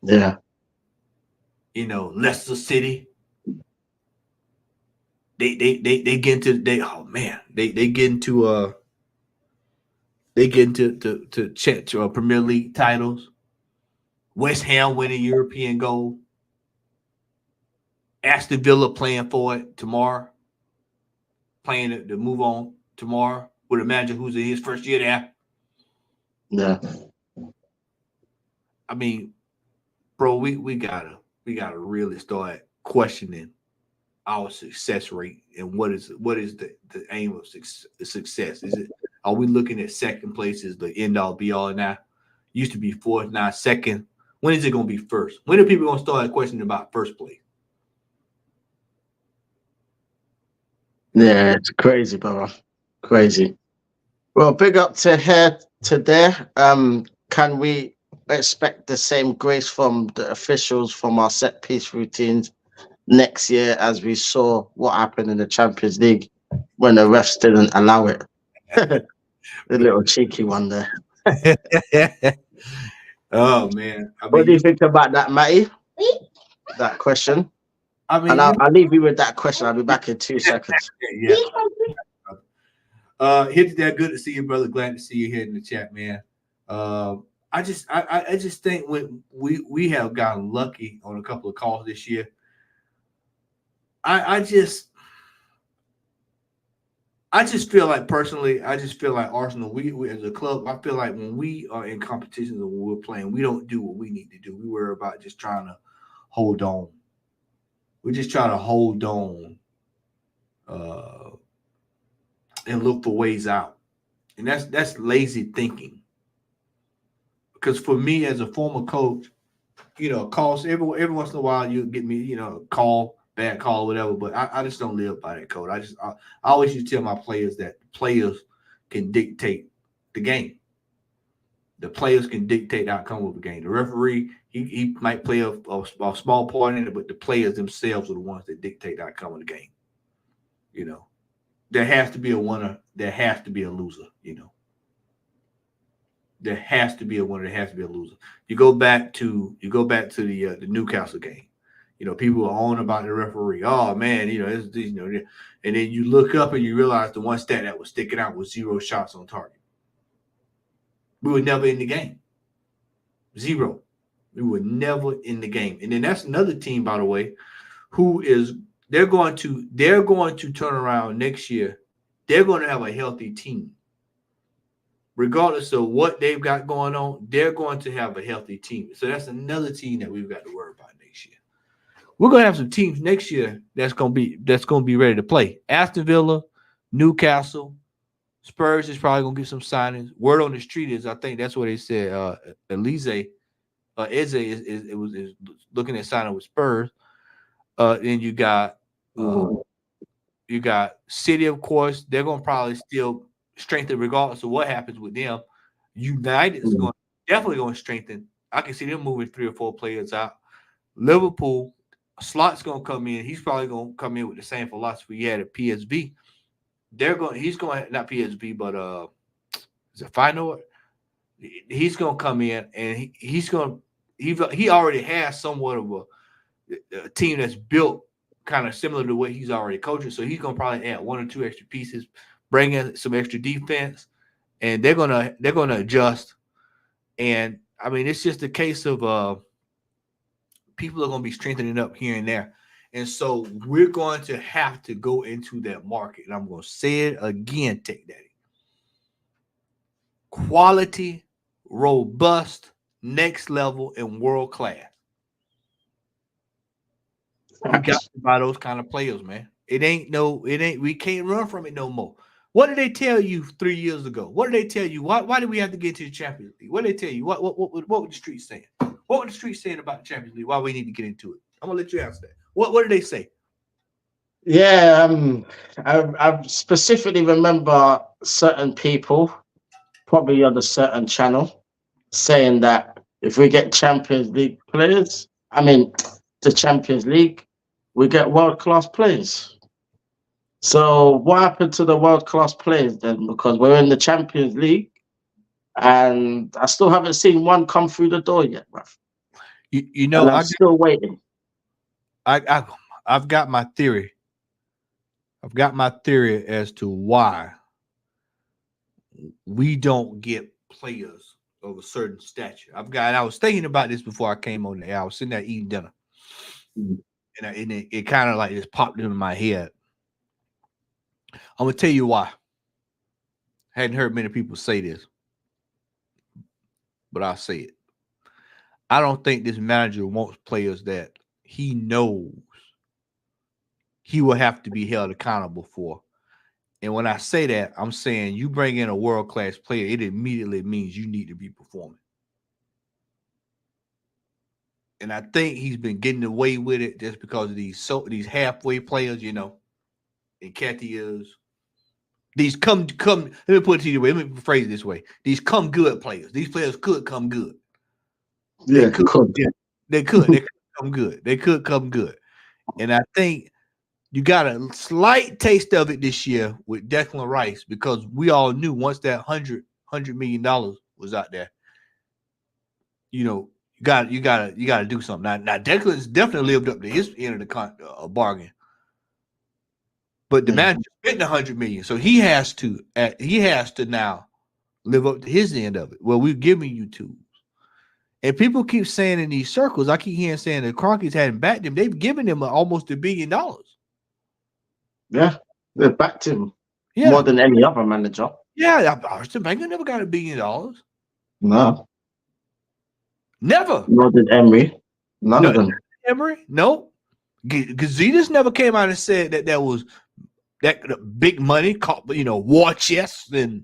Yeah.
You know, Leicester City. They get into Premier League titles. West Ham winning European gold. Aston Villa playing for it tomorrow. Playing to move on tomorrow. Would imagine who's in his first year there.
Yeah.
I mean, bro, we gotta really start questioning our success rate and what is the aim of success? Are we looking at second place as the end all be all now? Used to be fourth, now second. When is it gonna be first? When are people gonna start questioning about first place?
Yeah, it's crazy, brother. Crazy. Well, big up to here today. Can we expect the same grace from the officials from our set piece routines next year as we saw what happened in the Champions League when the refs didn't allow it? The little cheeky one there.
Oh man. I mean,
what do you think about that, Matty? That question?
I mean,
and I'll leave you with that question. I'll be back in 2 seconds.
Yeah. Hit that. Good to see you, brother. Glad to see you here in the chat, man. I just think when we have gotten lucky on a couple of calls this year. I just feel like personally, Arsenal, we as a club, I feel like when we are in competitions and when we're playing, we don't do what we need to do. We worry about just trying to hold on. We just try to hold on and look for ways out. And that's lazy thinking. Because for me as a former coach, calls every once in a while you get me, bad call, whatever. But I just don't live by that code. I always used to tell my players that players can dictate the game. The players can dictate the outcome of the game. The referee, he might play a small part in it, but the players themselves are the ones that dictate the outcome of the game. There has to be a winner. There has to be a loser. there has to be a winner. There has to be a loser. You go back to the Newcastle game. People are on about the referee. Oh man, and then you look up and you realize the one stat that was sticking out was 0 shots on target. We were never in the game. 0. We were never in the game. And then that's another team, by the way, they're going to turn around next year. They're going to have a healthy team. Regardless of what they've got going on, they're going to have a healthy team. So that's another team that we've got to worry about next year. We're going to have some teams next year that's going to be ready to play. Aston Villa, Newcastle, Spurs is probably going to get some signings. Word on the street is, I think that's what they said. Eze is looking at signing with Spurs. Then you got City, of course. They're going to probably still strengthen regardless of what happens with them. United is definitely going to strengthen. I can see them moving 3 or 4 players out. Liverpool, Slot's going to come in. He's probably going to come in with the same philosophy he had at PSV. He's going not PSV, but is it Feyenoord? He's going to come in and he already has somewhat of a team that's built kind of similar to what he's already coaching. So he's going to probably add 1 or 2 extra pieces, bring in some extra defense, and they're gonna adjust. And I mean, it's just a case of people are going to be strengthening up here and there. And so we're going to have to go into that market. And I'm going to say it again, Tech Daddy. Quality, robust, next level, and world class. We got to buy those kind of players, man. We can't run from it no more. What did they tell you 3 years ago? What did they tell you? Why did we have to get to the Champions League? What did they tell you? What were the streets saying? What were the streets saying about the Champions League? Why we need to get into it? I'm gonna let you answer that. What did they say?
Yeah, I specifically remember certain people, probably on a certain channel, saying that if we get Champions League players, the Champions League, we get world-class players. So what happened to the world-class players then? Because we're in the Champions League, and I still haven't seen one come through the door yet, bruv. I'm still waiting.
I've got my theory. I've got my theory as to why we don't get players of a certain stature. I was thinking about this before I came on the air. I was sitting there eating dinner, and it kind of like just popped into my head. I'm gonna tell you why. Hadn't heard many people say this, but I'll say it. I don't think this manager wants players that he knows he will have to be held accountable for. And when I say that, I'm saying you bring in a world-class player, it immediately means you need to be performing. And I think he's been getting away with it just because of these halfway players, and Nketiahs. These come. Let me put it to you way. Let me phrase it this way: these come good players. These players could come good. They could come good. They could come good. And I think you got a slight taste of it this year with Declan Rice, because we all knew once that $100 million was out there, you got to do something. Now Declan's definitely lived up to his end of the bargain. But the manager spent $100 million, so he has to now live up to his end of it. Well, we're giving you tools, and people keep saying in these circles, I keep hearing saying the Cronkies hadn't backed him. They've given him almost $1 billion.
Yeah, they backed him more than any other manager.
Yeah, Arsene Wenger never got $1 billion.
No,
never.
Nor did Emery. None of them.
Emery, no. Gazidis never came out and said that was that big money, war chests and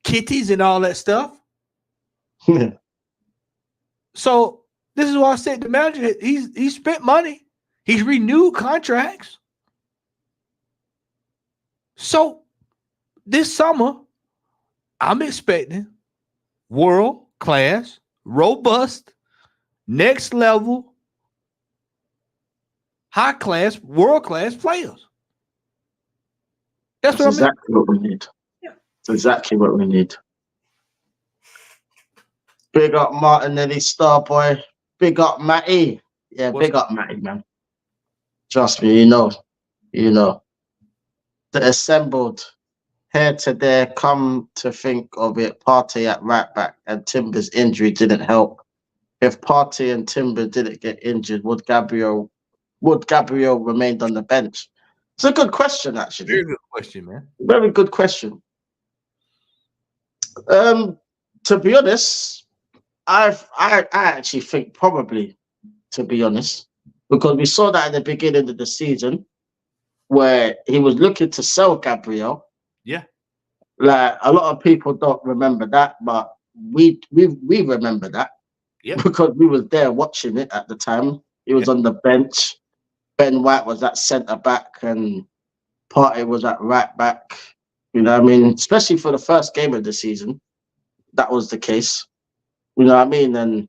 kitties and all that stuff. So this is why I said the manager, he spent money. He's renewed contracts. So this summer, I'm expecting world-class, robust, next level, high-class, world-class players. That's
exactly what we need. Yeah. It's exactly what we need. Big up Martinelli, Starboy. Big up Matty. Yeah,
What's
big up Matty, man. Trust me, you know. The assembled here to there, come to think of it, Partey at right back and Timber's injury didn't help. If Partey and Timber didn't get injured, would Gabriel remained on the bench? It's a good question, actually.
very good question, man.
Very good question. To be honest, I actually think probably, to be honest, because we saw that at the beginning of the season where he was looking to sell Gabriel.
Yeah.
Like a lot of people don't remember that, but we remember that.
Yeah.
Because we was there watching it at the time. He was on the bench. Ben White was at centre back and Partey was at right back. You know what I mean? Especially for the first game of the season, that was the case. You know what I mean? And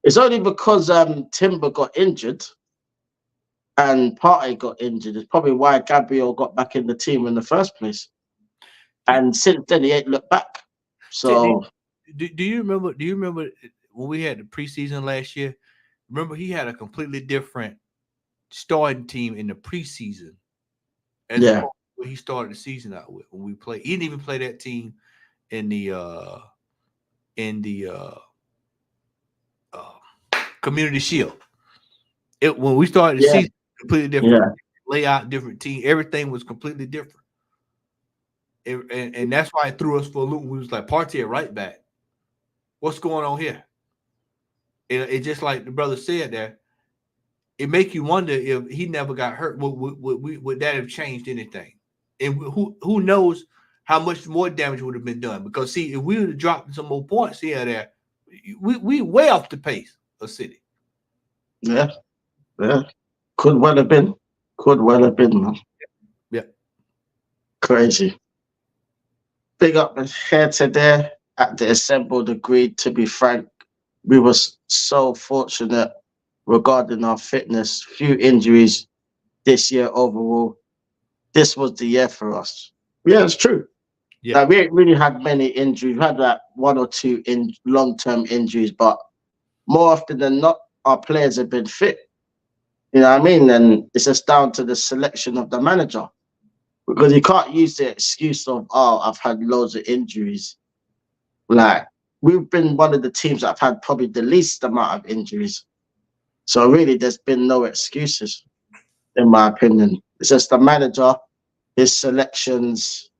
it's only because Timber got injured and Partey got injured. It's probably why Gabriel got back in the team in the first place. And since then, he ain't looked back. So,
do you remember? Do you remember when we had the preseason last year? Remember, he had a completely different starting team in the preseason. As what he started the season out with when we played. He didn't even play that team in the Community Shield. When we started the season, completely different layout, different team. Everything was completely different. And that's why it threw us for a loop. We was like, Partey at right back. What's going on here? It just like the brother said there, it make you wonder if he never got hurt, would that have changed anything? And who knows how much more damage would have been done? Because see, if we would have dropped some more points here or there, we way off the pace of City.
Yeah. Could well have been, man.
Yeah.
Crazy. Big up here to there at the assembled agreed. To be frank, we were so fortunate regarding our fitness. Few injuries this year overall. This was the year for us. Yeah, it's true. Yeah, like, we ain't really had many injuries. We had like one or two long-term injuries, but more often than not, our players have been fit. You know what I mean? And it's just down to the selection of the manager. Because you can't use the excuse of, I've had loads of injuries. Like, we've been one of the teams that have had probably the least amount of injuries. So really, there's been no excuses, in my opinion. It's just the manager, his selections,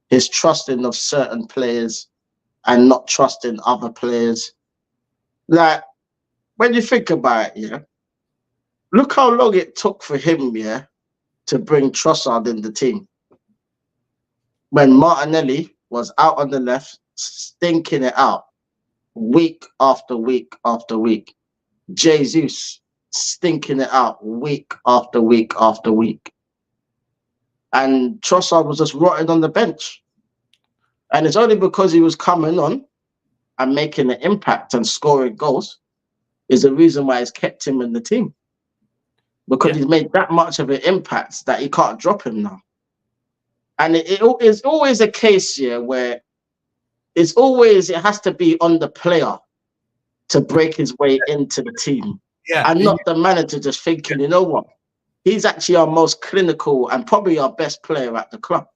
his trusting of certain players and not trusting other players. Like, when you think about it, look how long it took for him, to bring Trossard in the team. When Martinelli was out on the left, stinking it out, week after week after week. Jesus stinking it out week after week after week. And Trossard was just rotting on the bench. And it's only because he was coming on and making an impact and scoring goals is the reason why he's kept him in the team. Because he's made that much of an impact that he can't drop him now. And it is always a case here where it has to be on the player to break his way into the team. Yeah. And not the manager just thinking, you know what? He's actually our most clinical and probably our best player at the club.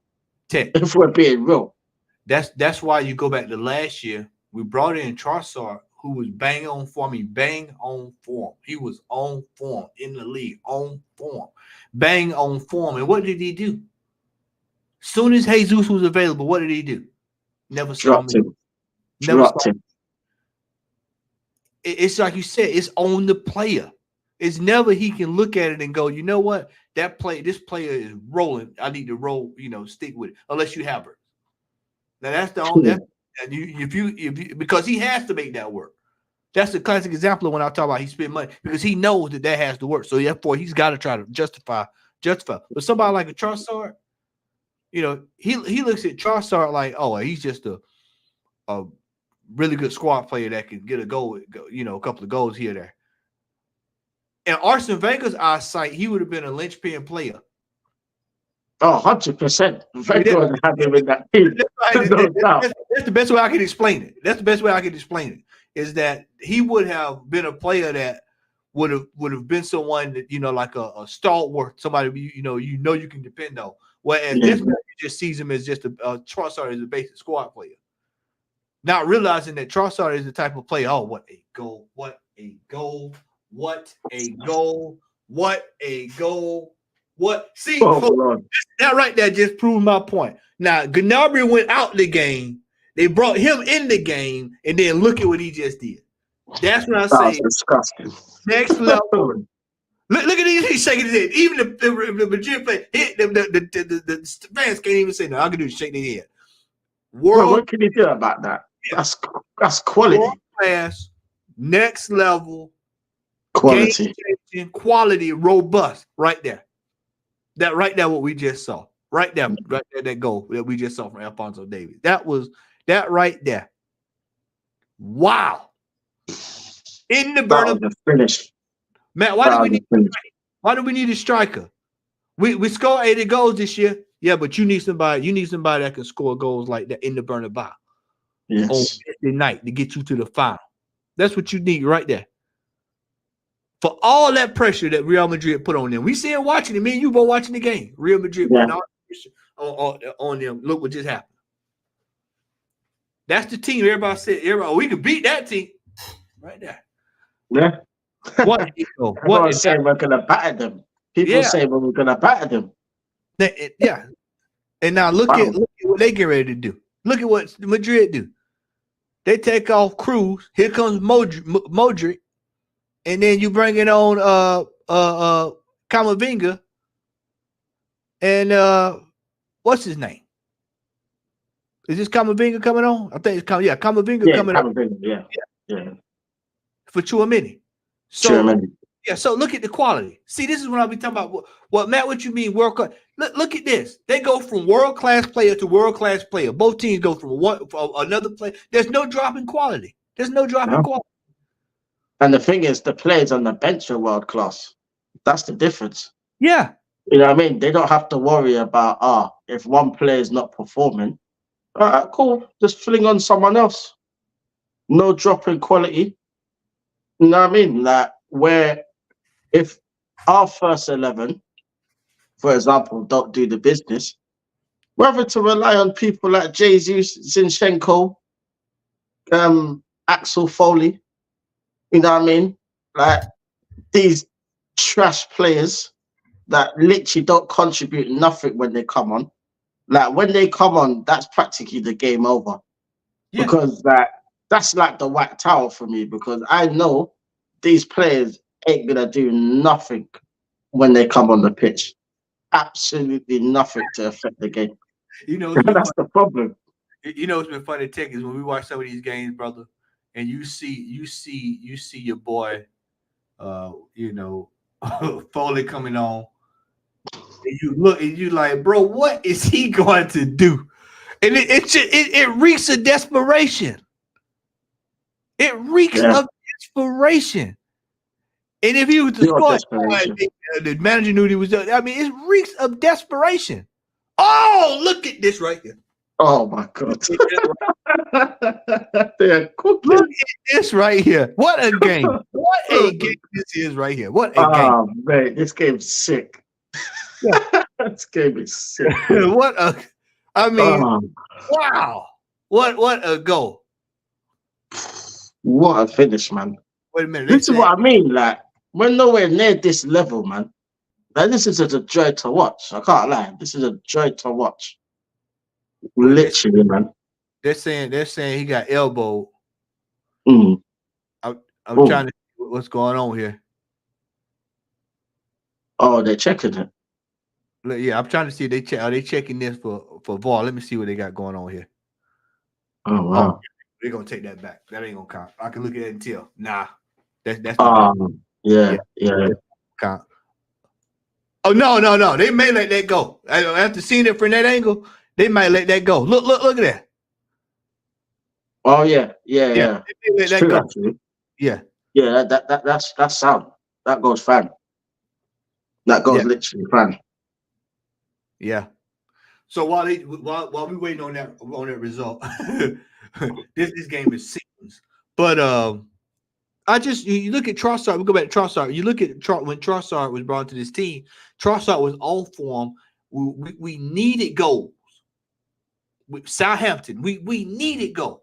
If we're being real.
That's why you go back to last year. We brought in Trossard, who was bang on form. He was on form in the league, on form, bang on form. And what did he do? Soon as Jesus was available, what did he do? Never saw him.
Dropped him.
It's like you said, it's on the player. It's never he can look at it and go, you know what? This player is rolling. I need to roll, stick with it. Unless you have her. Now that's the only because he has to make that work. That's the classic example of when I talk about he spent money because he knows that has to work. So therefore, he's got to try to justify. But somebody like a Trossard, he looks at Trossard like, oh, he's just a really good squad player that can get a goal, a couple of goals here or there. In Arsene Wenger's eyesight, he would have been a linchpin player.
Oh, 100%. Wenger would have him in that team.
That's the best way I can explain it. is that he would have been a player that would have been someone that, like a stalwart, somebody you can depend on. Whereas this man just sees him as just a Trossard as a basic squad player, not realizing that Trossard is the type of player. Oh, what a goal! What a goal! What a goal! What a goal! What? See, that right there just proved my point. Now, Gnabry went out the game. They brought him in the game, and then look at what he just did. That's what I say.
Disgusting.
Next level. Look at these. He's shaking his head. Even the Madrid player, the fans can't even say no. All I can do is shake their head.
What can you do about that? That's quality.
World class, next level,
quality,
quality, robust. Right there. That right there, what we just saw. Right there, that goal that we just saw from Alphonso Davies. That right there. Wow. In the Bernabeu.
Finish.
Matt, why do we need a striker? We scored 80 goals this year. Yeah, but you need somebody that can score goals like that in the Bernabeu.
Yes.
On Wednesday night to get you to the final. That's what you need right there. For all that pressure that Real Madrid put on them. We see him watching it. Me and you both watching the game. Real Madrid putting all that pressure on them. Look what just happened. That's the team. Everybody said, we could beat that team. Right there.
Yeah.
What
say we're gonna batter them. People say we're gonna batter them.
Yeah. And now look at what they get ready to do. Look at what Madrid do. They take off Cruz. Here comes Modric. And then you bring it on Camavinga. And what's his name? Is this Camavinga coming on? I think it's Camavinga coming on.
Yeah.
For Tchouaméni. So look at the quality. See, this is what I'll be talking about. What Matt, what you mean world class? Look at this. They go from world class player to world class player. Both teams go from another player. There's no drop in quality.
And the thing is, the players on the bench are world class. That's the difference.
Yeah.
You know what I mean? They don't have to worry about if one player is not performing. All right, cool. Just fling on someone else. No drop in quality. You know what I mean? Like, where if our first 11, for example, don't do the business, we're having to rely on people like Jesus, Zinchenko, Axel Foley. You know what I mean? Like, these trash players that literally don't contribute nothing when they come on. Like, when they come on, that's practically the game over. Yeah. Because that's like the white towel for me, because I know these players ain't going to do nothing when they come on the pitch. Absolutely nothing to affect the game. That's the problem.
What's been funny, Tech, is when we watch some of these games, brother, and you see your boy, Foley coming on, and you look and you like, bro, what is he going to do? And it reeks of desperation. It reeks of desperation. And if he was the squad, the manager knew he was done. I mean, it reeks of desperation. Oh, look at this right here.
Oh my God.
Look at this right here. What a game. What a game this is right here. What a game.
Oh, man, this game's sick. Yeah. This game is sick.
Wow. What a goal.
What a finish, man.
Wait a minute.
This is what I mean. Like, we're nowhere near this level, man. Like, this is a joy to watch. I can't lie. This is a joy to watch. Literally, man.
They're saying he got elbowed.
I'm
trying to see what's going on here.
Oh, they're checking it.
Yeah, I'm trying to see. Are they checking this for VAR? Let me see what they got going on here.
Oh wow.
They're gonna take that back. That ain't gonna count. I can look at it and tell. Nah. That's
yeah.
Count. Oh no. They may let that go. After seeing it from that angle, they might let that go. Look at that.
Oh yeah.
They let that go.
Actually.
Yeah.
Yeah, that's sound. That goes fan. That goes literally fan.
Yeah. So while we waiting on that result, this game is sequence. But I just you look at Trossard. We go back to Trossard. You look at when Trossard was brought to this team. Trossard was all for him. We needed goals. With Southampton, we needed goals.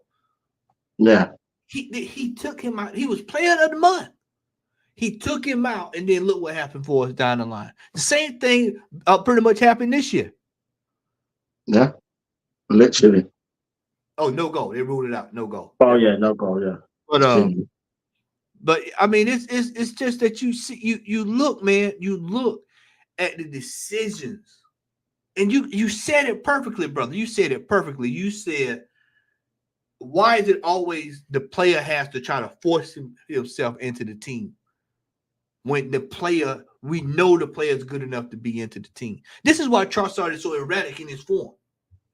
Yeah.
He took him out. He was player of the month. He took him out, and then look what happened for us down the line. The same thing pretty much happened this year.
Yeah, literally.
Oh, no goal. They ruled it out. No goal.
Oh yeah, no goal. Yeah.
But I mean, it's just that you see, you look, man. You look at the decisions, and you said it perfectly, brother. You said it perfectly. You said, why is it always the player has to try to force himself into the team when we know the player is good enough to be into the team? This is why Trossard is so erratic in his form.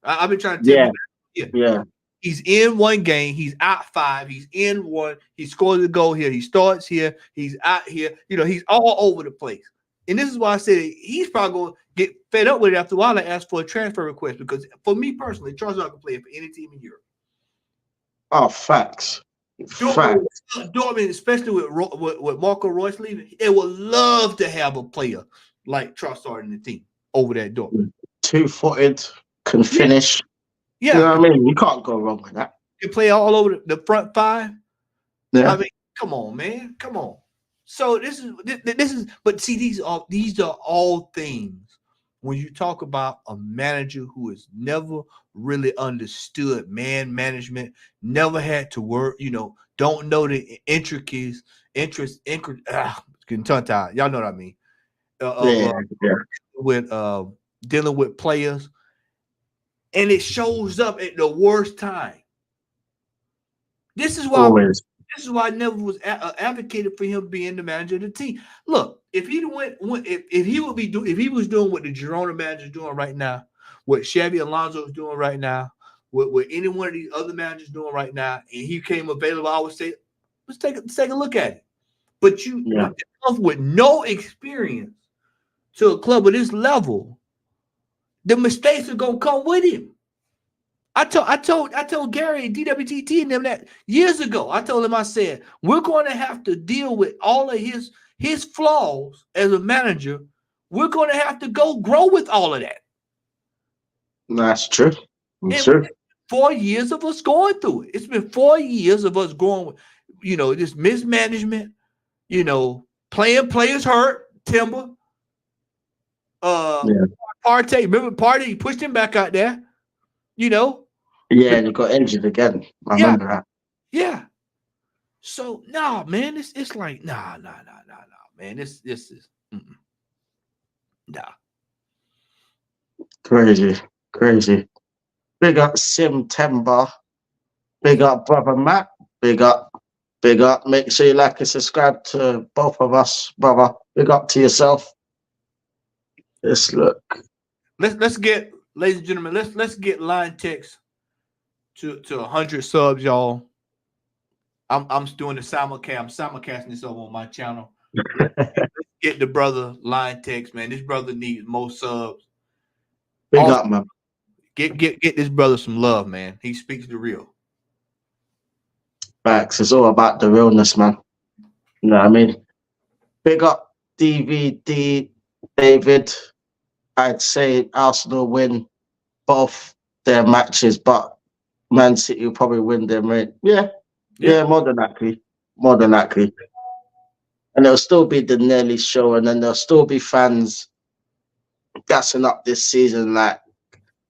I've been trying to tell you.
Yeah.
He's in one game. He's out 5. He's in one. He scores a goal here. He starts here. He's out here. He's all over the place. And this is why I said he's probably going to get fed up with it after a while and ask for a transfer request. Because for me personally, Trossard can play for any team in Europe.
Oh, facts.
Dortmund, especially with Marco Reus leaving, they would love to have a player like Trossard in the team over that Dortmund.
2-footed, can finish.
Yeah.
You know what I mean? You can't go wrong with that.
You play all over the front 5.
Yeah.
I mean, come on, man. Come on. So this is, but see, these are all things when you talk about a manager who has never really understood man management, never had to work, don't know the intricacies, getting tongue tied. Y'all know what I mean. With dealing with players, and it shows up at the worst time. This is why I never was advocated for him being the manager of the team. Look, if he was doing what the Girona manager is doing right now, what Xabi Alonso is doing right now, what any one of these other managers doing right now, and he came available, I would say, let's take a look at it. But with no experience to a club of this level, the mistakes are gonna come with him. I told Gary DWTT and them that years ago. I told him, I said, we're going to have to deal with all of his flaws as a manager. We're going to have to grow with all of that.
That's true. That's true.
4 years of us going through it. It's been 4 years of us going with, this mismanagement, playing players hurt, Timber. Partey, remember Partey, he pushed him back out there,
Yeah, and he got injured again. I remember that.
Yeah. So man, it's like nah, man. This is nah.
Crazy. Big up Simtember. Big up brother Matt. Big up. Make sure you like and subscribe to both of us, brother. Big up to yourself. Let's look.
Let's get, ladies and gentlemen, let's get Liontekz to 100 subs, y'all. I'm doing the simulcast. I'm simulcasting this over on my channel. Let's get the brother Liontekz, man. This brother needs more subs.
Big up, man.
Get this brother some love, man. He speaks the real.
Facts. It's all about the realness, man. You know what I mean? Big up DVD David. I'd say Arsenal win both their matches, but Man City will probably win them, right? Yeah, more than likely. And there'll still be the Nelly show, and then there'll still be fans gassing up this season like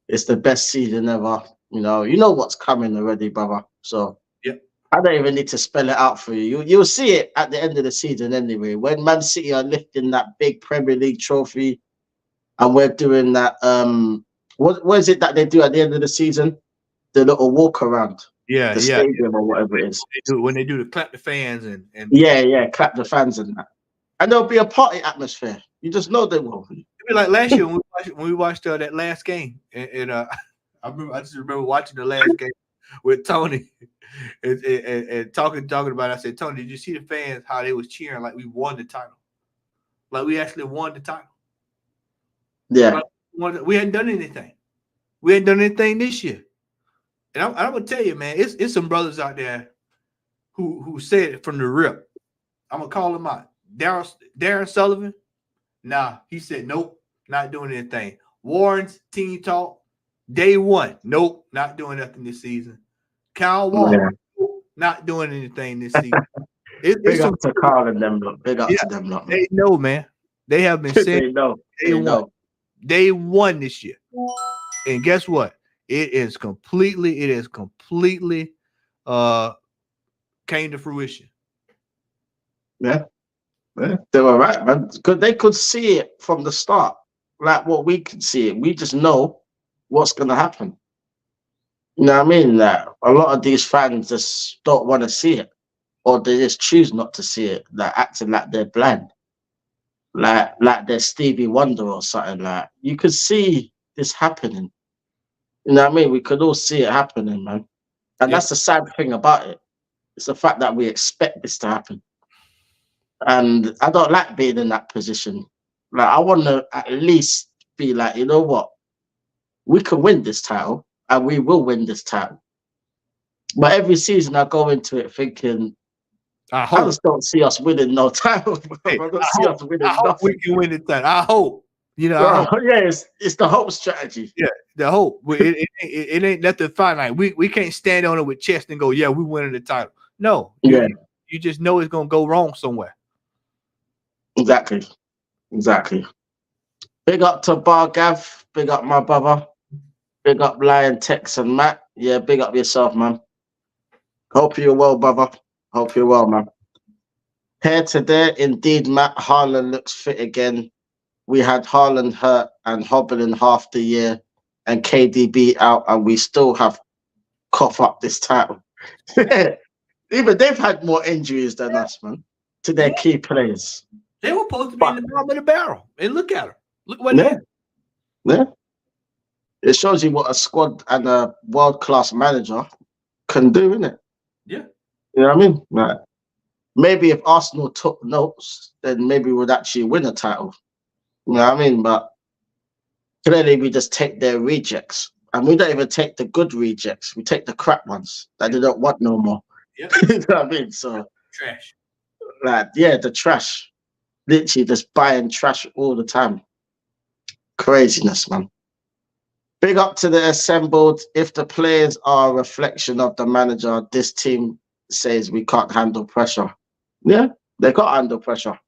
it's the best season ever. You know what's coming already, brother. So I don't even need to spell it out for you. You'll see it at the end of the season anyway. When Man City are lifting that big Premier League trophy, and we're doing that. What is it that they do at the end of the season? The little walk around. The stadium or whatever it is.
When they do the clap the fans and
clap the fans and that. And there'll be a party atmosphere. You just know they will.
It'd be like last year when we watched that last game, and I just remember watching the last game with Tony and talking about it. I said, Tony, did you see the fans how they was cheering like we won the title, like we actually won the title?
Yeah,
we hadn't done anything. We hadn't done anything this year. And I'm gonna tell you, man, it's some brothers out there who said it from the rip. I'm gonna call him out. Darren Sullivan. Nah, he said nope, not doing anything. Warren's team talk. Day one, nope, not doing nothing this season. Kyle Warren, not doing anything this season.
Big up to Carl and them, look. Big up to them, look.
They know, man. They have been saying
they know.
Day one this year. And guess what? It is completely came to fruition.
Yeah. They were right, man. Because they could see it from the start, like what we could see it. We just know what's gonna happen. You know what I mean? Like a lot of these fans just don't want to see it, or they just choose not to see it, like acting like they're blind, like they're Stevie Wonder or something. Like you could see this happening. You know what I mean? We could all see it happening, man. And that's the sad thing about it. It's the fact that we expect this to happen. And I don't like being in that position. Like I want to at least be like, you know what? We can win this title and we will win this title. But every season I go into it thinking, I just don't see us winning no title.
Hey,
I don't see us winning nothing.
We can win the title. I hope. You know,
yeah, it's the hope strategy.
Yeah, the hope. It ain't nothing finite. We can't stand on it with chest and go, yeah, we winning the title. No. You just know it's gonna go wrong somewhere.
Exactly. Big up to Bar Gav. Big up my brother. Big up Liontekz and Matt. Yeah, big up yourself, man. Hope you're well, brother. Hope you're well, man. Here today, indeed, Matt. Haaland looks fit again. We had Haaland hurt and hobbling half the year, and KDB out, and we still have cough up this title. Even they've had more injuries than us, man, to their key players.
They were supposed to be in the bottom of the barrel. And look at them. Look what they
Yeah. It shows you what a squad and a world-class manager can do, innit?
Yeah.
You know what I mean? Like, maybe if Arsenal took notes, then maybe we'd actually win a title. You know what I mean? But clearly we just take their rejects. And we don't even take the good rejects. We take the crap ones that they don't want no more.
Yep.
You know what I mean? So
trash.
Like, yeah, the trash. Literally just buying trash all the time. Craziness, man. Big up to the assembled. If the players are a reflection of the manager, this team says we can't handle pressure. Yeah, they can't handle pressure.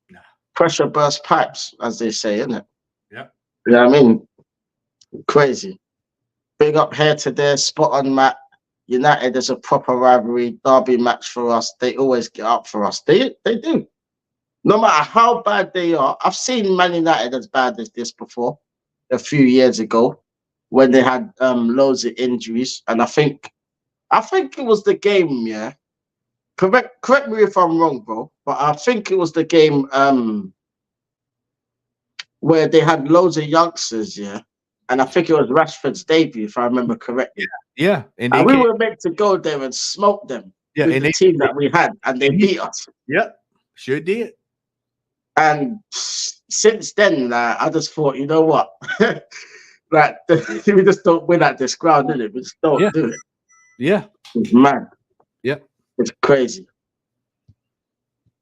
Nah.
Pressure bursts pipes, as they say, isn't it?
Yeah.
You know what I mean? Crazy. Big up here to there. Spot on, Matt. United is a proper rivalry. Derby match for us. They always get up for us. They do. No matter how bad they are. I've seen Man United as bad as this before, a few years ago, when they had loads of injuries. And I think it was the game, yeah. Correct me if I'm wrong, bro, but I think it was the game where they had loads of youngsters, yeah. And I think it was Rashford's debut, if I remember correctly.
Yeah.
And we were meant to go there and smoke them with the team that we had, and they beat us.
Yep, sure did.
And since then, I just thought, you know what? Like, we just don't win at this ground, innit? We just don't do it.
Yeah.
It's mad.
Yep.
It's crazy.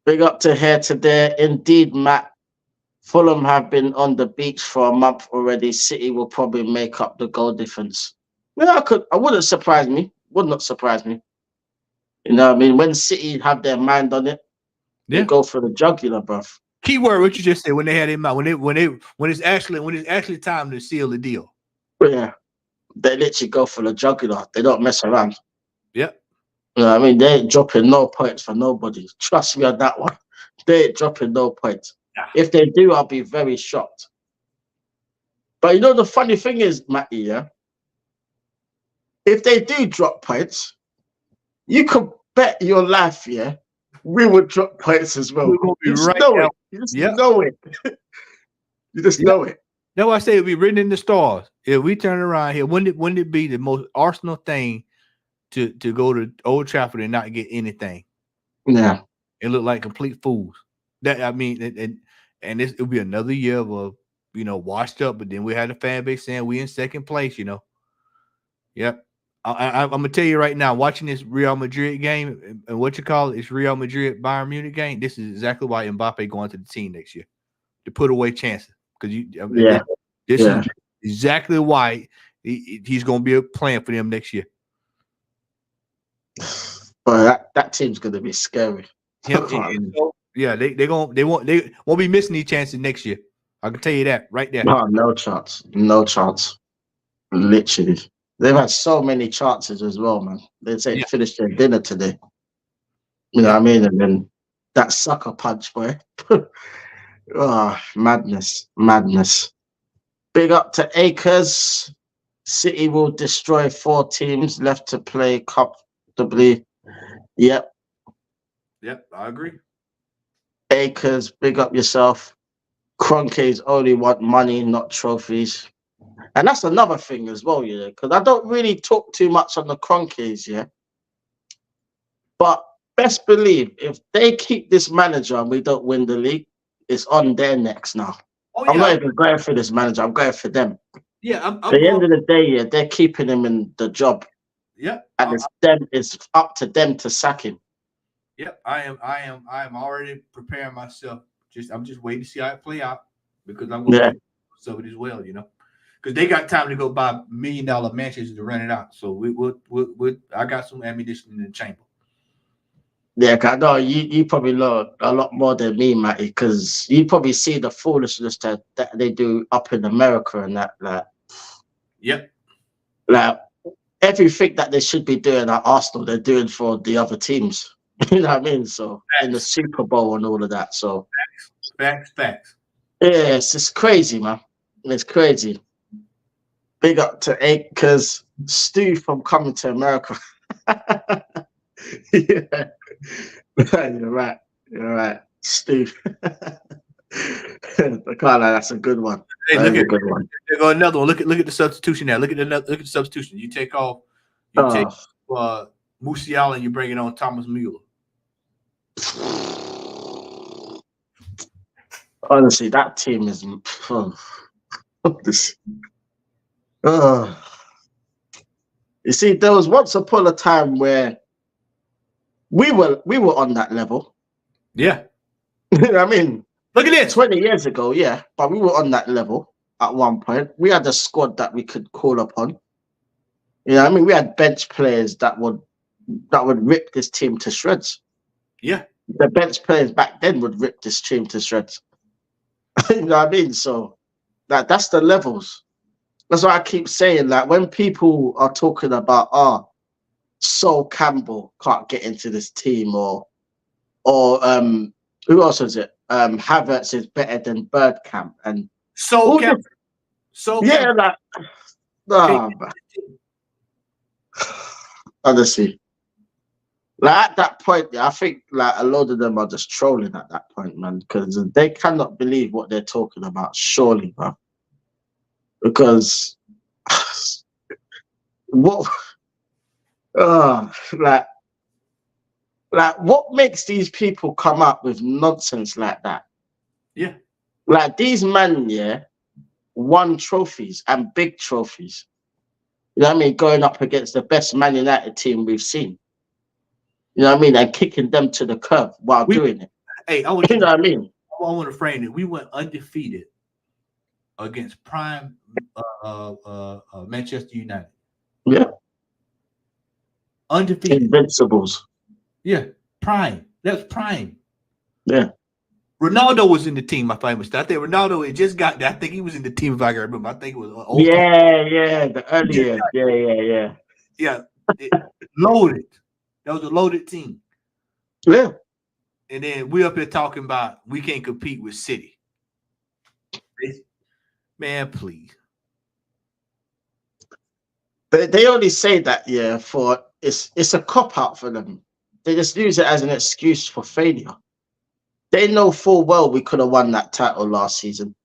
Big up to here today. Indeed, Matt. Fulham have been on the beach for a month already. City will probably make up the goal difference. Yeah, I wouldn't surprise me. Would not surprise me. You know what I mean? When City have their mind on it, they go for the jugular, bruv.
Keyword, what you just said, when they had in mind, when it's actually time to seal the deal.
Yeah. They literally go for the jugular. They don't mess around.
Yep.
You know what I mean? They ain't dropping no points for nobody. Trust me on that one. They ain't dropping no points. If they do, I'll be very shocked. But you know, the funny thing is, Matty, yeah? If they do drop points, you can bet your life, yeah, we would drop points as well. You just know it. You just know it. You just know it.
That's why I say it'd be written in the stars. If we turn around here, wouldn't it be the most Arsenal thing to go to Old Trafford and not get anything?
Yeah.
It looked like complete fools. That I mean, and this it'll be another year of washed up, but then we had a fan base saying we in second place, Yep. I'm gonna tell you right now, watching this Real Madrid game and what you call it, it's Real Madrid Bayern Munich game. This is exactly why Mbappe going to the team next year to put away chances because this is exactly why he's gonna be playing for them next year.
But that team's gonna be scary.
They won't be missing these chances next year. I can tell you that right there.
No chance. Literally. They've had so many chances as well, man. They say finished their dinner today. You know what I mean? And then that sucker punch, boy. Madness. Big up to Akers. City will destroy 4 teams left to play comfortably. Yep,
I agree.
Akers, big up yourself. Cronkies only want money, not trophies. And that's another thing as well, because I don't really talk too much on the Cronkies, But best believe, if they keep this manager and we don't win the league, it's on their necks now. I'm not even going for this manager, I'm going for them.
At
the end of the day, they're keeping him in the job. And it's up to them to sack him.
I am already preparing myself. I'm just waiting to see how it play out because I'm going to do some of it as well, because they got time to go buy $1 million mansions to rent it out. So I got some ammunition in the chamber.
Yeah, I know you probably know a lot more than me, Matty, because you probably see the foolishness that they do up in America and that. Like everything that they should be doing at Arsenal, they're doing for the other teams. You know what I mean? So in the Super Bowl and all of that. So
facts.
Yes, it's crazy, man. It's crazy. Big up to Akers, Stu from Coming to America. You're right, Stu. That's a good one.
Hey, look at good one. There go another one. Look at the substitution now. Look at the substitution. You take off. Take Musiala and you bring it on Thomas Mueller.
Honestly, that team is You see, there was once upon a time where we were on that level.
Yeah.
You know what I mean?
Look at this.
20 years ago, but we were on that level at one point. We had a squad that we could call upon. You know what I mean? We had bench players that would rip this team to shreds.
Yeah.
The bench players back then would rip this team to shreds. You know what I mean? So that's the levels. That's why I keep saying that when people are talking about Sol Campbell can't get into this team or who else is it? Havertz is better than Bergkamp and
Sol Campbell.
Honestly. Like at that point, I think like a lot of them are just trolling at that point, man, because they cannot believe what they're talking about, surely, bro. Because what what makes these people come up with nonsense like that?
Yeah.
Like these men, won trophies and big trophies. You know what I mean? Going up against the best Man United team we've seen. You know what I mean? And kicking them to the curb while doing it.
Hey,
you know what I mean?
I want to frame it. We went undefeated against prime Manchester United.
Yeah.
Undefeated.
Invincibles.
Yeah. Prime. That's prime.
Yeah.
Ronaldo was in the team, I think. I think Ronaldo had just got there. I think he was in the team, if I can remember. I think it was
the earlier.
Yeah. Loaded. That was a loaded team.
Yeah.
And then we up here talking about we can't compete with City. Man, please.
They only say that, for it's a cop-out for them. They just use it as an excuse for failure. They know full well we could have won that title last season.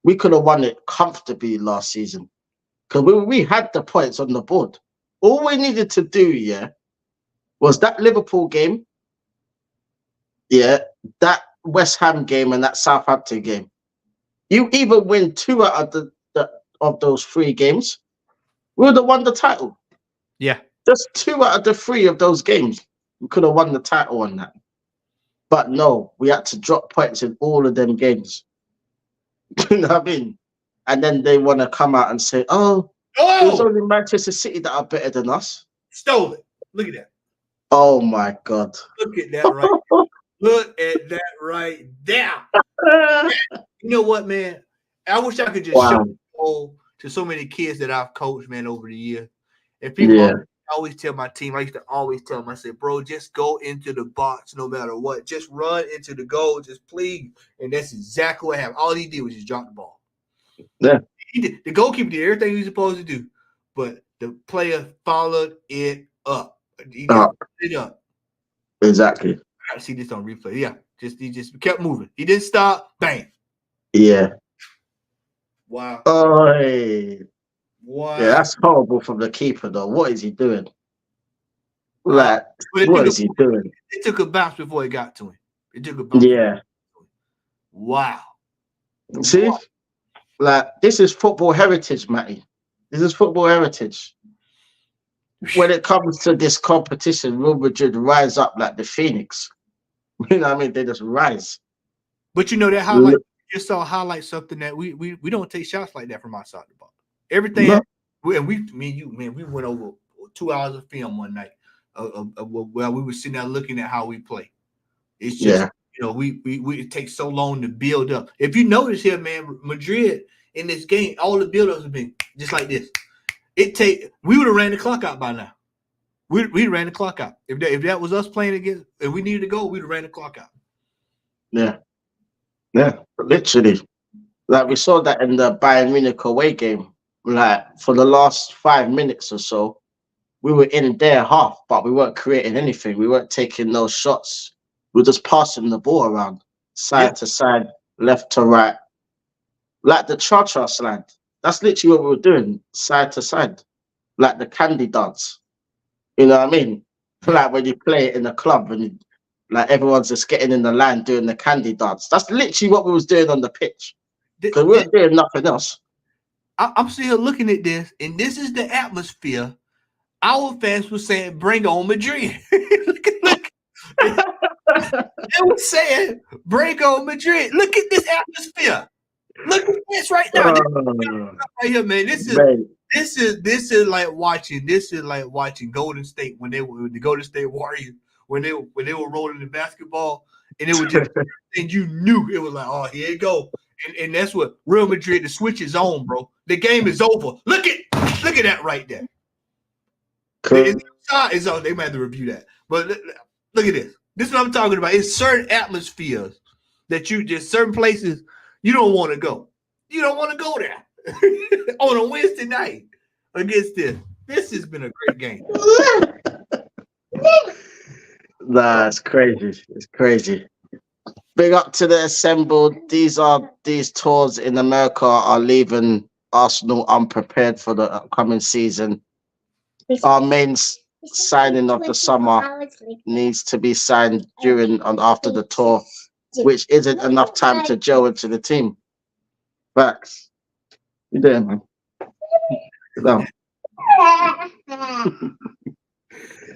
We could have won it comfortably last season. Because we had the points on the board. All we needed to do, was that Liverpool game, that West Ham game and that Southampton game. You even win 2 out of of those 3 games, we would have won the title.
Yeah.
Just 2 out of the 3 of those games, we could have won the title on that. But no, we had to drop points in all of them games. You know what I mean? And then they want to come out and say, "Oh, it was only Manchester City that are better than us."
Stole it. Look at that.
Oh my God.
Look at that right. Look at that right there. You know what, man? I wish I could just show to so many kids that I've coached, man, over the years. And people always tell my team, I used to always tell them, I said, bro, just go into the box no matter what. Just run into the goal, just please. And that's exactly what happened. All he did was just drop the ball.
Yeah.
He did. The goalkeeper did everything he was supposed to do, but the player followed it up. He just it up.
Exactly.
I gotta see this on replay. Yeah. He just kept moving. He didn't stop. Bang.
Yeah.
Wow.
Oh,
wow.
Yeah, that's horrible from the keeper, though. What is he doing? Like, what is he doing?
It took a bounce before it got to him. It took a bounce.
Yeah.
Wow.
See? Wow. Like, this is football heritage, Matty. This is football heritage. When it comes to this competition, Real Madrid rise up like the Phoenix. You know what I mean? They just rise.
But you know that highlight, just saw highlight something that we don't take shots like that from outside the ball. Everything, me and you, man, we went over 2 hours of film one night. Well, we were sitting there looking at how we play. It's just, you know, we it takes so long to build up. If you notice here, man, Madrid in this game, all the build-ups have been just like this. We would have ran the clock out by now. We ran the clock out. If that was us playing against, if we needed to go, we'd have ran the clock out.
Yeah. Yeah, literally. Like, we saw that in the Bayern Munich away game. Like, for the last 5 minutes or so, we were in their half, but we weren't creating anything. We weren't taking no shots. We were just passing the ball around, side to side, left to right. Like the cha-cha slide. That's literally what we were doing, side to side. Like the candy dance. You know what I mean? Like when you play it in a club and like everyone's just getting in the line doing the candy dance. That's literally what we was doing on the pitch. Because we weren't doing nothing else.
I'm still looking at this, and this is the atmosphere. Our fans were saying, "Bring on Madrid." look. They were saying, "Bring on Madrid." Look at this atmosphere. Look at this right now. Right here, man. This is like watching. This is like watching Golden State when they were the Golden State Warriors when they were rolling the basketball, and it was just and you knew it was like, oh, here you go. And that's what Real Madrid, the switch is on, bro. The game is over. Look at that right there. It's on. They might have to review that. But look at this. This is what I'm talking about. It's certain atmospheres that you just certain places you don't want to go. You don't want to go there on a Wednesday night against this. This has been a great game.
Nah, it's crazy. It's crazy. Big up to the assembled. These tours in America are leaving Arsenal unprepared for the upcoming season. Our main signing of the summer needs to be signed during and after the tour, which isn't enough time to gel into the team. Facts. You there, man? No.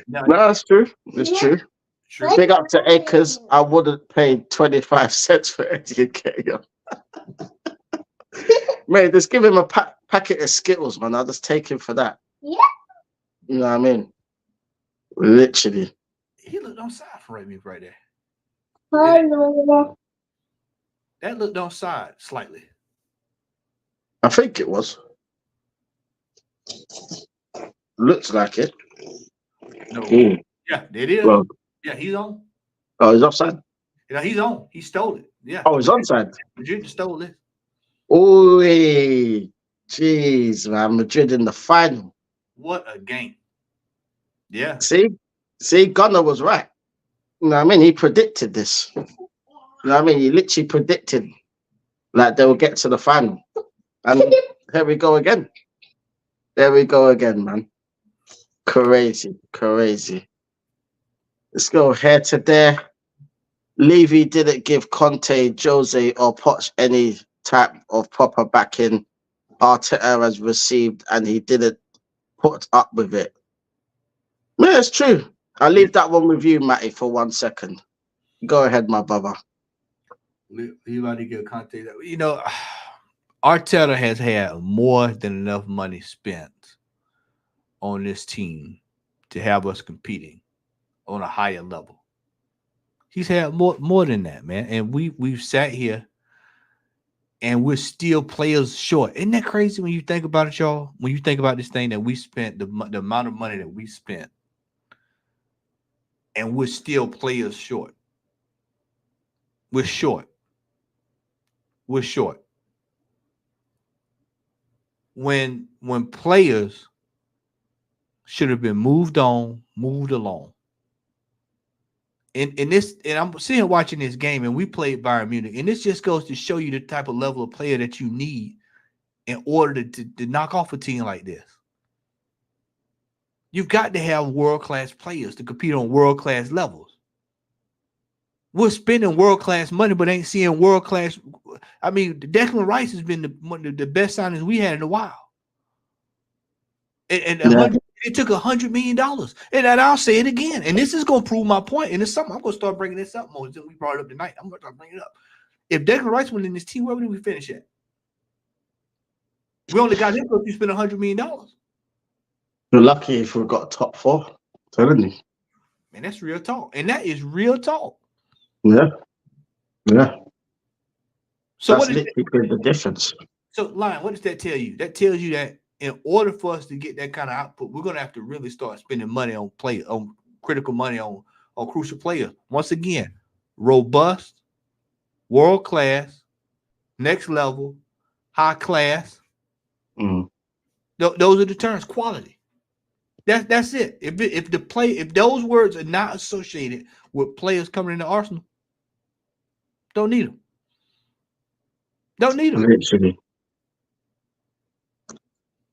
No, that's true. It's true. Big up to Acres. I wouldn't pay 25 cents for Eddie Nketiah. Man, just give him a packet of Skittles, man. I'll just take him for that. Yeah. You know what I mean? Literally.
He looked on side for me right there.
Hello.
That looked on side slightly.
I think it was. Looks like it.
No. Ooh. Yeah, it is. Well, yeah, he's on.
Oh, he's offside?
Yeah, he's on. He stole it. Yeah.
Oh, he's onside.
Madrid stole it.
Oh, jeez, man. Madrid in the final.
What a game. Yeah.
See, Gunnar was right. You know what I mean? He predicted this. You know what I mean? He literally predicted like they will get to the final. And here we go again. There we go again, man. Crazy. Let's go here to there. Levy didn't give Conte, Jose, or Poch any type of proper backing Arteta has received, and he didn't put up with it. Yeah, it's true. I'll leave that one with you, Matty, for 1 second. Go ahead, my brother.
You about to get contact. You know, Arteta has had more than enough money spent on this team to have us competing on a higher level. He's had more than that, man. And we've sat here and we're still players short. Isn't that crazy when you think about it, y'all? When you think about this thing that we spent, the amount of money that we spent, and we're still players short. We're short. We're short. When players should have been moved on, moved along. And I'm sitting here watching this game, and we played Bayern Munich, and this just goes to show you the type of level of player that you need in order to knock off a team like this. You've got to have world-class players to compete on world-class levels. We're spending world-class money, but ain't seeing world-class. I mean, Declan Rice has been one of the best signings we had in a while. And it took $100 million. And I'll say it again. And this is going to prove my point. And it's something I'm going to start bringing this up more than we brought it up tonight. I'm going to start bringing it up. If Declan Rice went in this team, where would we finish at? We only got him because you spent $100 million.
You're lucky if we got top 4. I'm telling you.
Man, that's real talk. And that is real talk.
Yeah. Yeah.
So
that's
what is
literally the difference.
So, Lion, what does that tell you? That tells you that in order for us to get that kind of output, we're going to have to really start spending money on critical money on crucial players. Once again, robust, world class, next level, high class. Those are the terms. Quality. That's it. If those words are not associated with players coming into Arsenal, don't need them. Don't need them.
Literally.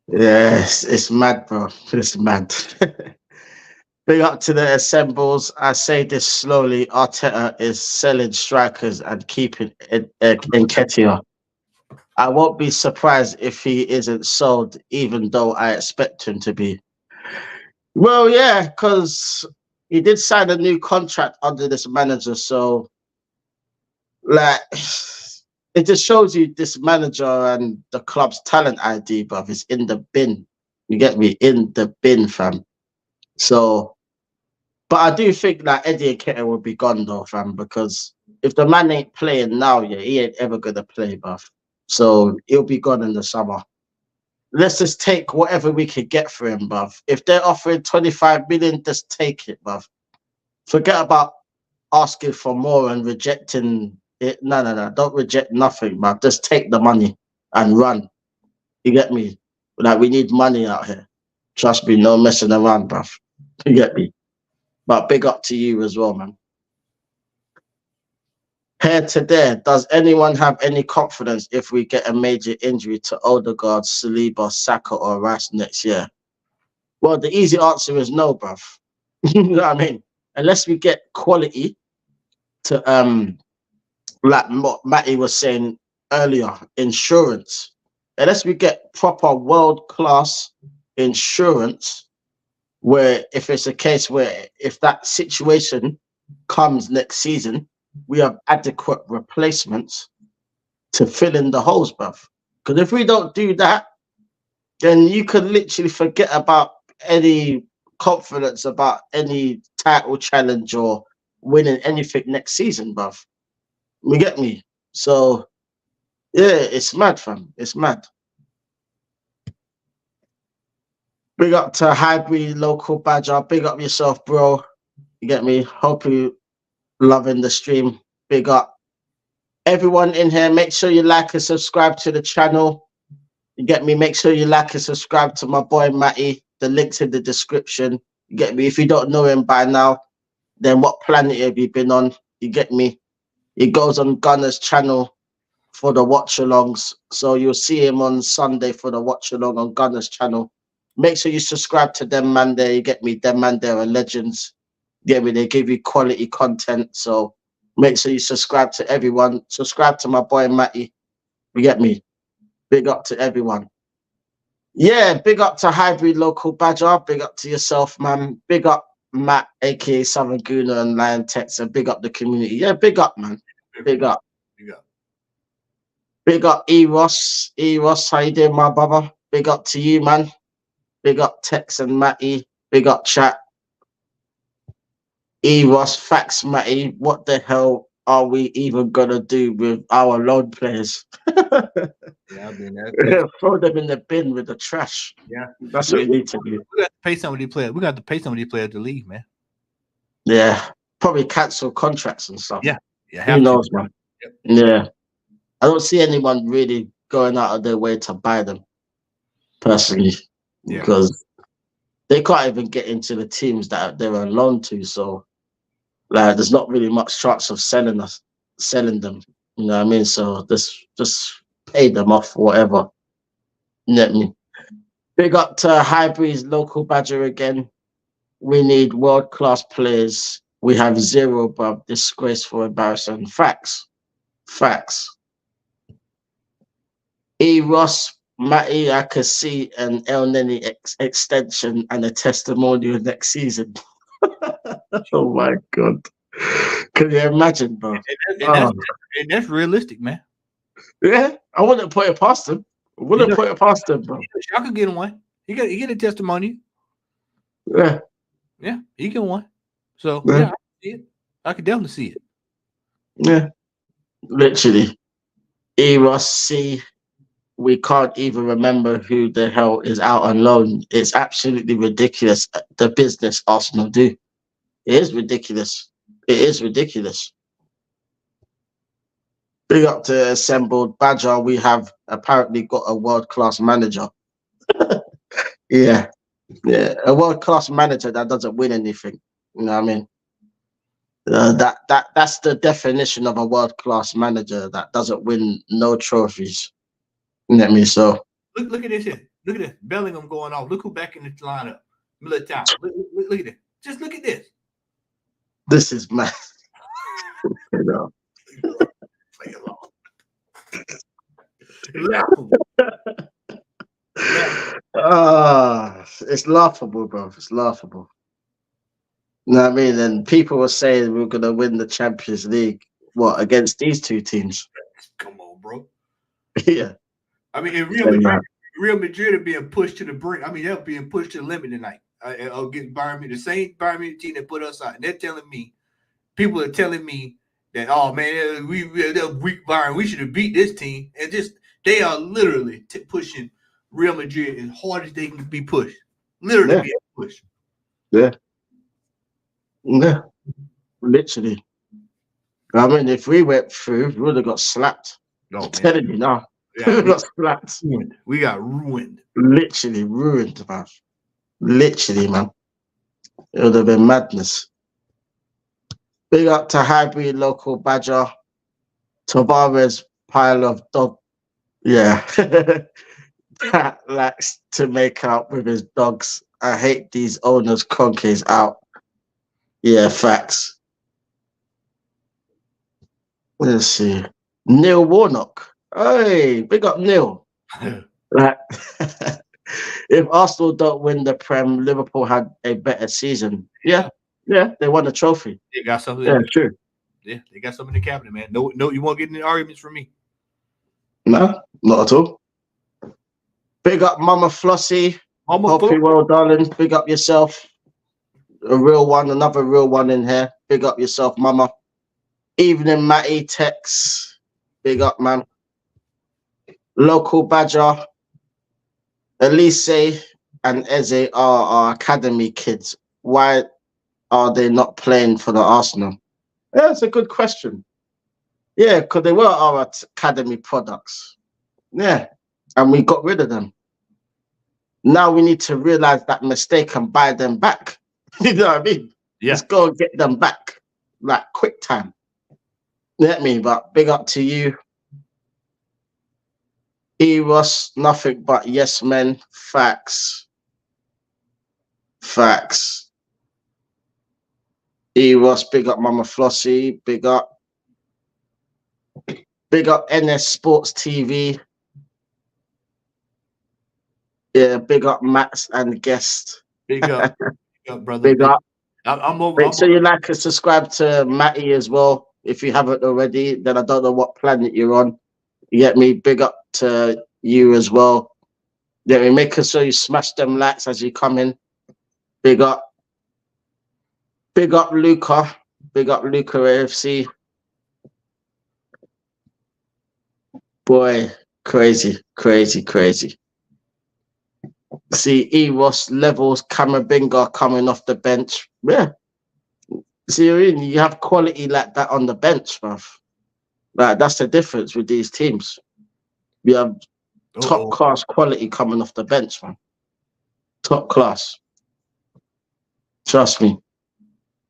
Yes, it's mad, bro. It's mad. Big up to the assembles. I say this slowly. Arteta is selling strikers and keeping Nketiah. I won't be surprised if he isn't sold, even though I expect him to be. Well, yeah, because he did sign a new contract under this manager, so like it just shows you this manager and the club's talent ID, bruv, is in the bin. You get me? In the bin, fam. So, but I do think that Eddie Nketiah will be gone though, fam, because if the man ain't playing now, yeah, he ain't ever gonna play, bruv. So he'll be gone in the summer. Let's just take whatever we could get for him, bruv. If they're offering 25 million, just take it, bruv. Forget about asking for more and rejecting it. No. Don't reject nothing, bruv. Just take the money and run. You get me? Like, we need money out here. Trust me, no messing around, bruv. You get me? But big up to you as well, man. Here to there, does anyone have any confidence if we get a major injury to Odegaard, Saliba, Saka, or Rice next year? Well, the easy answer is no, bruv. You know what I mean? Unless we get quality to like what Matty was saying earlier, insurance. Unless we get proper world-class insurance, where if it's a case where if that situation comes next season, we have adequate replacements to fill in the holes, bruv. Because if we don't do that, then you can literally forget about any confidence about any title challenge or winning anything next season, bruv. You get me? So, yeah, it's mad, fam. It's mad. Big up to Highbury Local Badger. Big up yourself, bro. You get me? Hope you loving the stream. Big up. Everyone in here, make sure you like and subscribe to the channel. You get me? Make sure you like and subscribe to my boy Matty. The link's in the description. You get me? If you don't know him by now, then what planet have you been on? You get me? He goes on Gunner's channel for the watch-alongs. So you'll see him on Sunday for the watch-along on Gunner's channel. Make sure you subscribe to them, man. There, you get me? Them, man, there are legends. You get me? They give you quality content. So make sure you subscribe to everyone. Subscribe to my boy Matty. You get me? Big up to everyone. Yeah, big up to Highbury Local Badger. Big up to yourself, man. Big up Matt, aka Southern Gooner and Liontekz, and big up the community. Yeah, big up, man. Big up.
Big up.
Big up Eros. Eros, how you doing, my brother? Big up to you, man. Big up Tex and Matty. Big up chat. Eros, facts, Matty. What the hell are we even gonna do with our loan players?
Yeah, I mean that.
Throw them in the bin with the trash.
Yeah,
that's what we need to do.
We got to pay some of these players. We got to pay some of these players to leave, man.
Yeah, probably cancel contracts and stuff.
Yeah,
who knows, man?
Yep.
Yeah, I don't see anyone really going out of their way to buy them personally, because they can't even get into the teams that they're on loan to. So, like, there's not really much chance of selling them. You know what I mean? So just pay them off, whatever. You know what I mean? Big up to Highbury's Local Badger again. We need world-class players. We have zero, bruv. Disgraceful, embarrassing. Facts. E. Ross, Matty, I could see an El Neni extension and a testimonial next season. Oh my God. Can you imagine, bro?
And that's realistic, man.
Yeah, I wouldn't put it past him. Put it past him, bro.
I could get one. He get a testimony.
Yeah,
he get one. So yeah, I can see it. I could definitely see it.
Yeah, literally. Eros, see, we can't even remember who the hell is out on loan. It's absolutely ridiculous. The business Arsenal do. It is ridiculous. It is ridiculous. Big up to Assembled Badger. We have apparently got a world-class manager. Yeah, a world-class manager that doesn't win anything. You know what I mean? That's the definition of a world-class manager that doesn't win no trophies. You know what I mean? So
look at this here. Look at this. Bellingham going off. Look who back in the lineup. Militao. Look at this. Just look at this.
This is mad. You know.
Play along.
It's laughable, bro. It's laughable. You know what I mean? And people were saying we're gonna win the Champions League. What, against these two teams?
Come on, bro.
Yeah.
I mean, in Real Madrid are being pushed to the brink. I mean, they're being pushed to the limit tonight. Against Bayern Munich, the same Bayern Munich team that put us out. And they're telling me, people are telling me that, oh man, they're weak Bayern. We should have beat this team. And they are literally pushing Real Madrid as hard as they can be pushed. Literally being pushed.
Yeah. Literally. I mean, if we went through, we would have got slapped.
No,
I'm telling you now.
Yeah,
we got slapped.
We got ruined.
Literally ruined, man. Literally, man. It would have been madness. Big up to Highbury Local Badger. Tavares pile of dog. Yeah. That likes to make out with his dogs. I hate these owners conkeys out. Yeah, facts. Let's see. Neil Warnock. Hey, big up Neil. Like, if Arsenal don't win the Prem, Liverpool had a better season. Yeah, they won a trophy.
They got something.
Yeah, true.
Yeah, they got something in the cabinet, man. No, you won't get any arguments from me.
No, not at all. Big up Mama Flossie. Hope you well, darling. Big up yourself. A real one, another real one in here. Big up yourself, Mama. Evening, Matty, Tex. Big up, man. Local Badger. Elise and Eze are our academy kids. Why are they not playing for the Arsenal? Yeah, that's a good question. Yeah, because they were our academy products. Yeah, and we got rid of them. Now we need to realize that mistake and buy them back. You know what I mean?
Yeah.
Let's go and get them back. Like quick time. You know what I mean? But big up to you. Eros, nothing but yes men. Facts. Eros, big up Mama Flossie. Big up NS Sports TV. Yeah, big up Max and guest.
Big up, brother.
Big up.
I'm over.
Make sure you like and subscribe to Matty as well. If you haven't already, then I don't know what planet you're on. You get me? Big up to you as well. Yeah, we make sure you smash them likes as you come in. Big up. Big up Luca. Big up Luca AFC. Boy, crazy. See Eros levels Kamabinga coming off the bench. Yeah. See, you have quality like that on the bench, bruv. Like, that's the difference with these teams. We have top class quality coming off the bench, man. Top class. Trust me.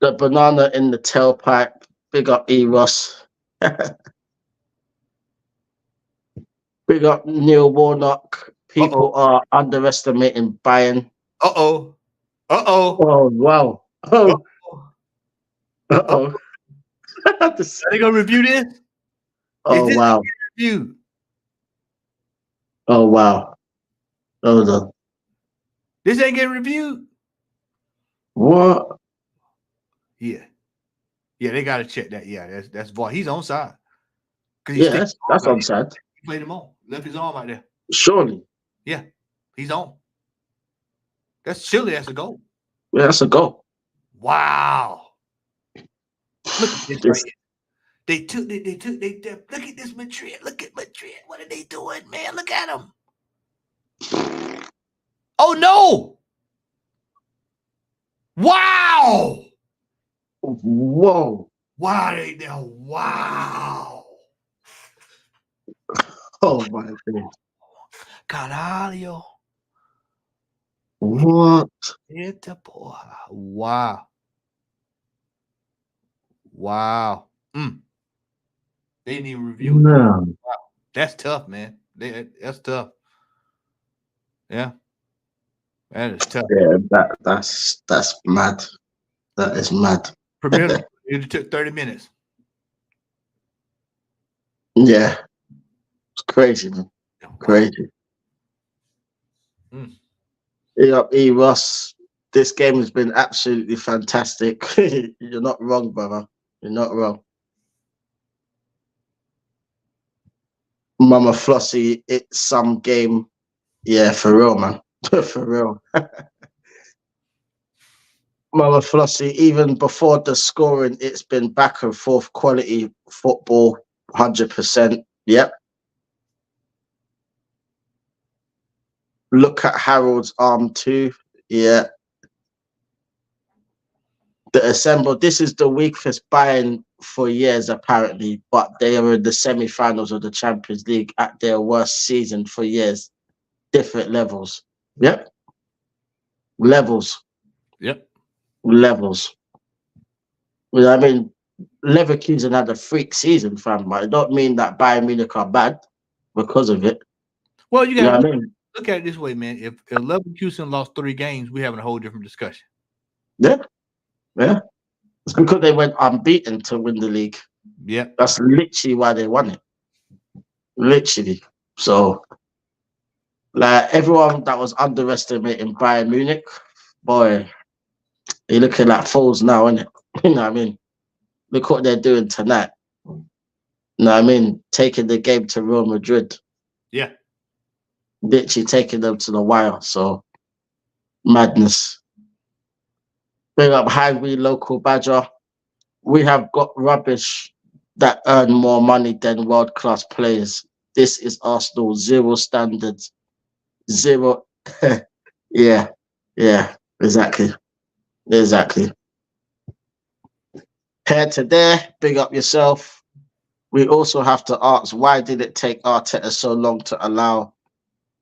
The banana in the tailpipe. Big up Eros. Big up Neil Warnock. People are underestimating Bayern.
Oh,
Oh, wow. Oh. Uh-oh.
Are they gonna review this?
Oh, wow.
Review?
Oh, wow. Hold on.
This ain't getting reviewed.
What?
Yeah, they gotta check that. Yeah, that's VAR. He's on side.
Yeah, that's onside.
He played him on. Left his arm out there.
Surely.
Yeah, he's on. Surely that's a goal.
Yeah, that's a goal.
Wow. Look at this right here. They took look at this Madrid. Look at Madrid. What are they doing, man? Look at them. Oh no. Wow.
Whoa.
Wow.
Oh my God.
Caralho.
What?
Eita porra. Wow. They didn't even review it.
No.
Wow. That's tough, man. That's tough. Yeah. That is tough.
Yeah, that's mad. That is mad.
Premier, it took 30 minutes.
Yeah. It's crazy, man. Crazy. Up, Ross. This game has been absolutely fantastic. You're not wrong, brother. You're not wrong. Mama Flossie, it's some game. Yeah, for real, man. For real. Mama Flossie, even before the scoring, it's been back and forth quality football, 100%. Yep. Look at Harold's arm too. Yeah. The assemble. This is the weakest Bayern for years, apparently, but they are in the semi-finals of the Champions League at their worst season for years. Different levels. Yep. Levels.
Yep.
Levels. Well, I mean, Leverkusen had a freak season, fam, but I don't mean that Bayern Munich are bad because of it.
Well, you got
to
look at it this way, man. If Leverkusen lost 3 games, we're having a whole different discussion.
Yeah. Yeah. It's because they went unbeaten to win the league.
Yeah.
That's literally why they won it. Literally. So, like, everyone that was underestimating Bayern Munich, boy, you're looking at fools now, innit? You know what I mean? Look what they're doing tonight. You know what I mean? Taking the game to Real Madrid.
Yeah.
Literally taking them to the wire. So, madness. Bring up Highway Local Badger. We have got rubbish that earn more money than world-class players. This is Arsenal. 0 standards. 0. Yeah. Exactly. Head to there. Big up yourself. We also have to ask, why did it take Arteta so long to allow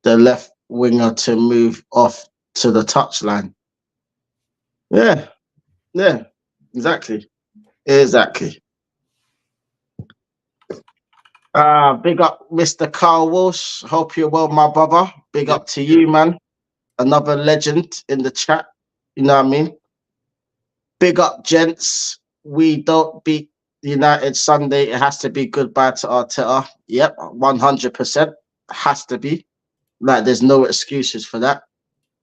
the left winger to move off to the touchline? Yeah, exactly. Big up Mr. Carl Walsh. Hope you're well, my brother. Big up to you, man. Another legend in the chat. You know what I mean? Big up, gents. We don't beat United Sunday. It has to be goodbye to Arteta. Yep, 100%. Has to be. Like, there's no excuses for that.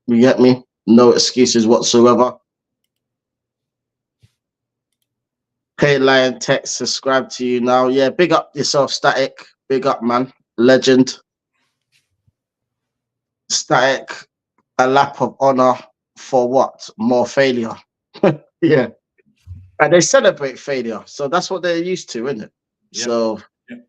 You get me? No excuses whatsoever. Hey, Liontekz, subscribe to you now. Yeah, big up yourself, Static. Big up, man. Legend. Static, a lap of honor for what? More failure. Yeah. And they celebrate failure. So that's what they're used to, isn't it?
Yep.
So
Yep.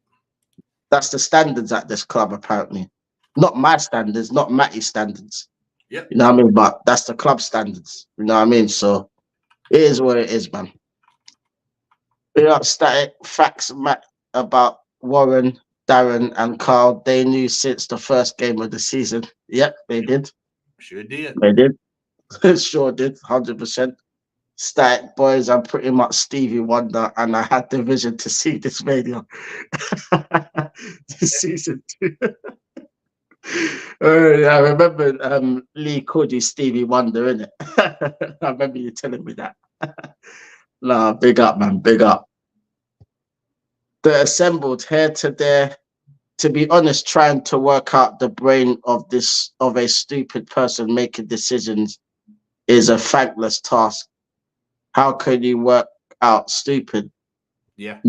that's the standards at this club, apparently. Not my standards, not Matty's standards.
Yep.
You know what I mean? But that's the club standards. You know what I mean? So it is what it is, man. Big up Static. Facts, Matt, about Warren, Darren, and Carl. They knew since the first game of the season. Yep, they did.
Sure did.
They did. Sure did. 100%. Static boys, I'm pretty much Stevie Wonder, and I had the vision to see this mania. This season 2. I remember Lee called you Stevie Wonder, innit? I remember you telling me that. Nah, big up, man, big up. The assembled here to there, to be honest, trying to work out the brain of a stupid person making decisions is a thankless task. How can you work out stupid?
Yeah.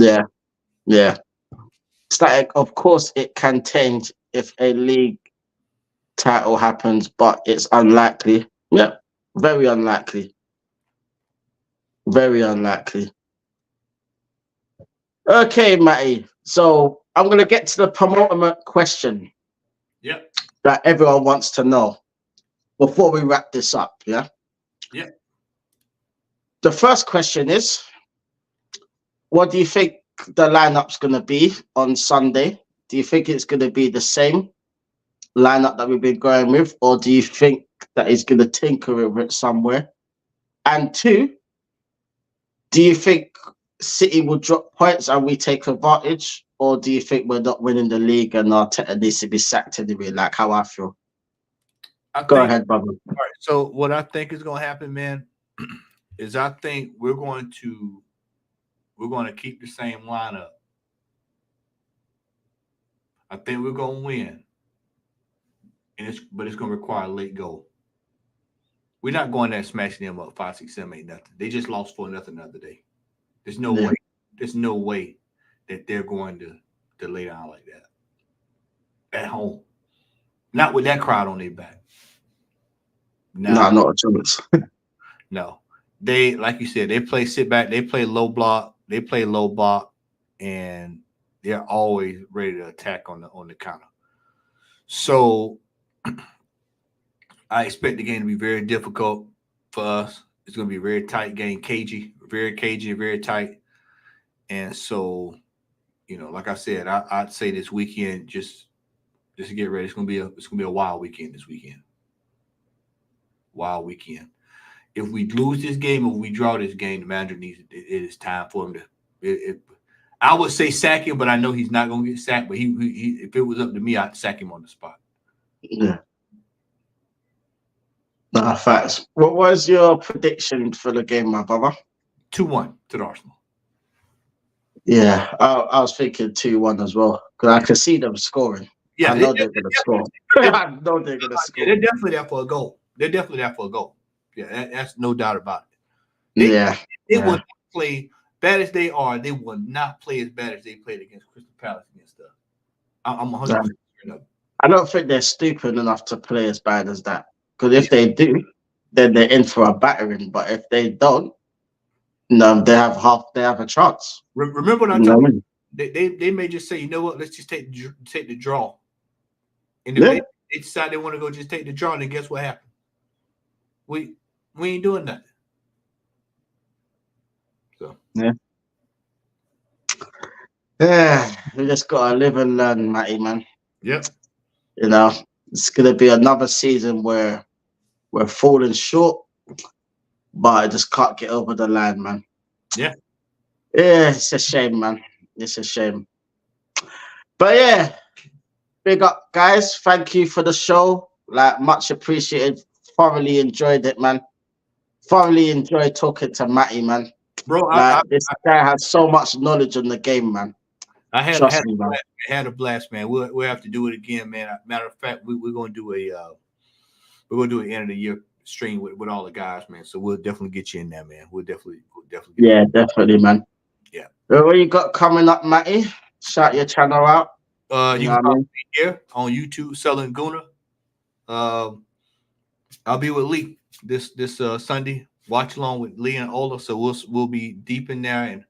Static, of course, it can change if a league title happens, but it's unlikely. Yeah, very unlikely. Very unlikely. Okay, Matty. So I'm going to get to the penultimate question.
Yep.
That everyone wants to know before we wrap this up. Yeah.
Yeah.
The first question is, what do you think the lineup's going to be on Sunday? Do you think it's going to be the same lineup that we've been going with, or do you think that he's going to tinker with it somewhere? And 2, do you think City will drop points and we take advantage, or do you think we're not winning the league and Arteta needs to be sacked anyway, like how I feel? Go ahead, brother.
All right. So what I think is going to happen, man, is I think we're going to keep the same lineup. I think we're going to win, but it's going to require a late goal. We're not going there and smashing them up 5, 6, 7, 8, nothing. They just lost 4-0 the other day. There's no way. There's no way that they're going to lay down like that at home. Not with that crowd on their back.
No, not a chance.
No. They, like you said, they play sit back, they play low block, and they're always ready to attack on the counter. So I expect the game to be very difficult for us. It's going to be a very tight game, very tight. And so, like I said, I'd say this weekend, just to get ready. It's going to be a wild weekend this weekend. Wild weekend. If we lose this game or we draw this game, the manager it is time for him to. I would say sack him, but I know he's not going to get sacked. But he, if it was up to me, I'd sack him on the spot.
Yeah. Nah, facts. What was your prediction for the game, my brother?
2-1 to the Arsenal.
Yeah, I was thinking 2-1 as well, because I could see them scoring.
Yeah,
I know they're going to score. I know they're going to score.
They're definitely there for a goal. Yeah, that's no doubt about it. They will not play bad as they are. They will not play as bad as they played against Crystal Palace against us. I'm 100% sure.
I don't think they're stupid enough to play as bad as that. Because if they do, then they're in for a battering. But if they don't, no, they have a chance.
Remember what I told you? They may just say, you know what, let's just take the draw. And if they decide they want to go just take the draw, then guess what happened? We ain't doing nothing. So
yeah, we just gotta live and learn, Matty, man.
Yep.
It's gonna be another season where we're falling short, but I just can't get over the line, man.
Yeah.
Yeah, it's a shame, man. It's a shame. But yeah, big up, guys. Thank you for the show. Like, much appreciated. Thoroughly enjoyed it, man. Thoroughly enjoyed talking to Matty, man.
Bro,
this guy has so much knowledge on the game, man.
I had
Trust me, man.
a blast, man. We'll have to do it again, man. Matter of fact, we're gonna do an end of the year stream with all the guys, man. So we'll definitely get you in there, man. We'll definitely get
Yeah, definitely, man.
Yeah.
What you got coming up, Matty? Shout your channel out.
You can follow me here on YouTube, Selling Guna. I'll be with Lee this Sunday. Watch along with Lee and Ola. So we'll be deep in there, and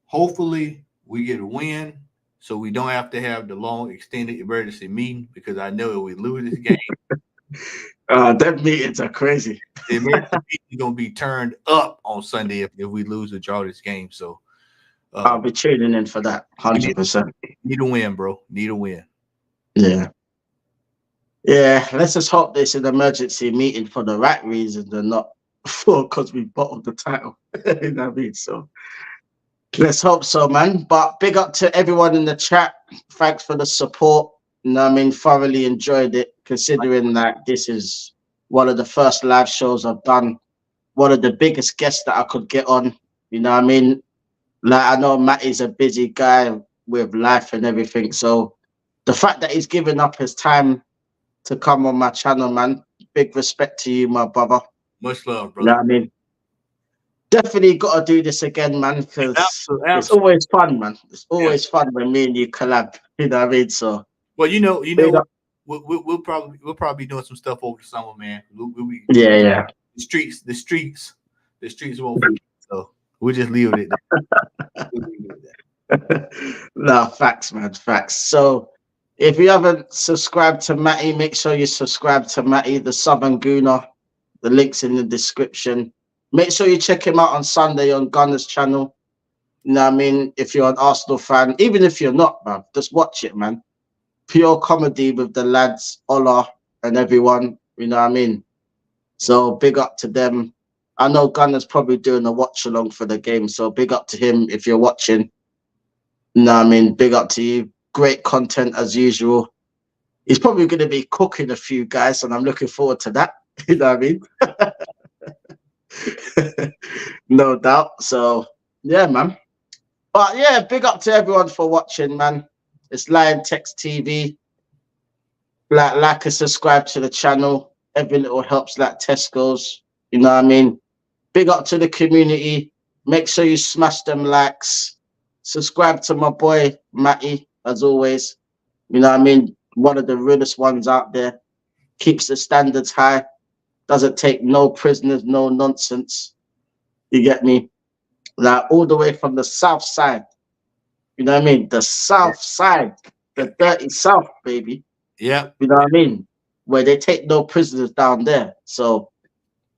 hopefully we get a win, so we don't have to have the long extended emergency meeting, because I know if we lose this game,
them meetings are crazy.
the emergency meeting is gonna be turned up on Sunday if we lose or draw this game. So
I'll be tuning in for that 100%.
Need a win, bro. Need a win.
Yeah. Yeah, let's just hope this is an emergency meeting for the right reasons and not for because we bottled the title. You know what I mean? So let's hope so, man. But big up to everyone in the chat. Thanks for the support. You know what I mean? Thoroughly enjoyed it, considering that this is one of the first live shows I've done. One of the biggest guests that I could get on. You know what I mean? Like, I know Matt is a busy guy with life and everything. So the fact that he's given up his time to come on my channel, man, big respect to you, my brother.
Much love, brother.
You know what I mean? Definitely got to do this again, man, because it's always fun, man. It's always fun when me and you collab. You know what I mean? So,
well, we'll probably be doing some stuff over the summer, man. We'll be,
yeah.
The streets won't be, so we'll just leave it at that.
No, facts, man, facts. So, if you haven't subscribed to Matty, make sure you subscribe to Matty, the Southern Gooner. The link's in the description. Make sure you check him out on Sunday on Gunner's channel. You know what I mean? If you're an Arsenal fan, even if you're not, man, just watch it, man. Pure comedy with the lads, Ola and everyone. You know what I mean? So big up to them. I know Gunner's probably doing a watch along for the game, so big up to him if you're watching. You know what I mean? Big up to you. Great content as usual. He's probably going to be cooking a few guys, and I'm looking forward to that. You know what I mean? No doubt. So, yeah, man. But, yeah, big up to everyone for watching, man. It's Liontekz TV. Like and subscribe to the channel. Every little helps like Tesco's. You know what I mean? Big up to the community. Make sure you smash them likes. Subscribe to my boy, Matty, as always. You know what I mean? One of the realest ones out there. Keeps the standards high. Doesn't take no prisoners, no nonsense. You get me? Like, all the way from the south side. You know what I mean? The south side. The dirty south, baby.
Yeah.
You know what I mean? Where they take no prisoners down there. So,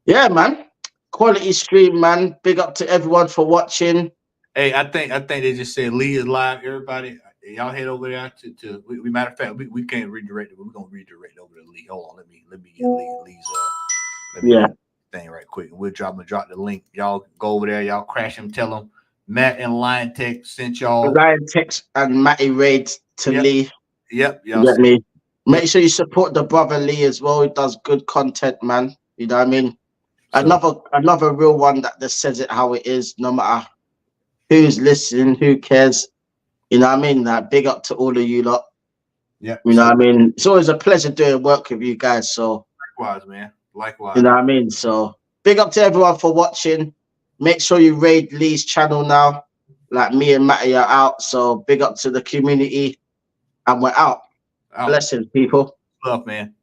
yeah, man. Quality stream, man. Big up to everyone for watching.
Hey, I think they just said Lee is live. Everybody, y'all head over there to we matter of fact, we can't redirect it, but we're gonna redirect over to Lee. Hold on, let me get Lee's thing right quick. We'll drop the link. Y'all go over there, y'all crash him, tell them Matt and Liontekz sent y'all.
Liontekz and Matty Raid to Lee.
Yep,
y'all get me. Make sure you support the brother Lee as well. He does good content, man. You know what I mean? Another real one that just says it how it is, no matter who's listening, who cares. You know what I mean? Like, big up to all of you lot.
Yeah.
You know what I mean? It's always a pleasure doing work with you guys. So
likewise, man. Likewise.
You know what I mean? So big up to everyone for watching. Make sure you raid Lee's channel now. Like, me and Matty are out. So big up to the community. And we're out. Blessings, people.
Love, man.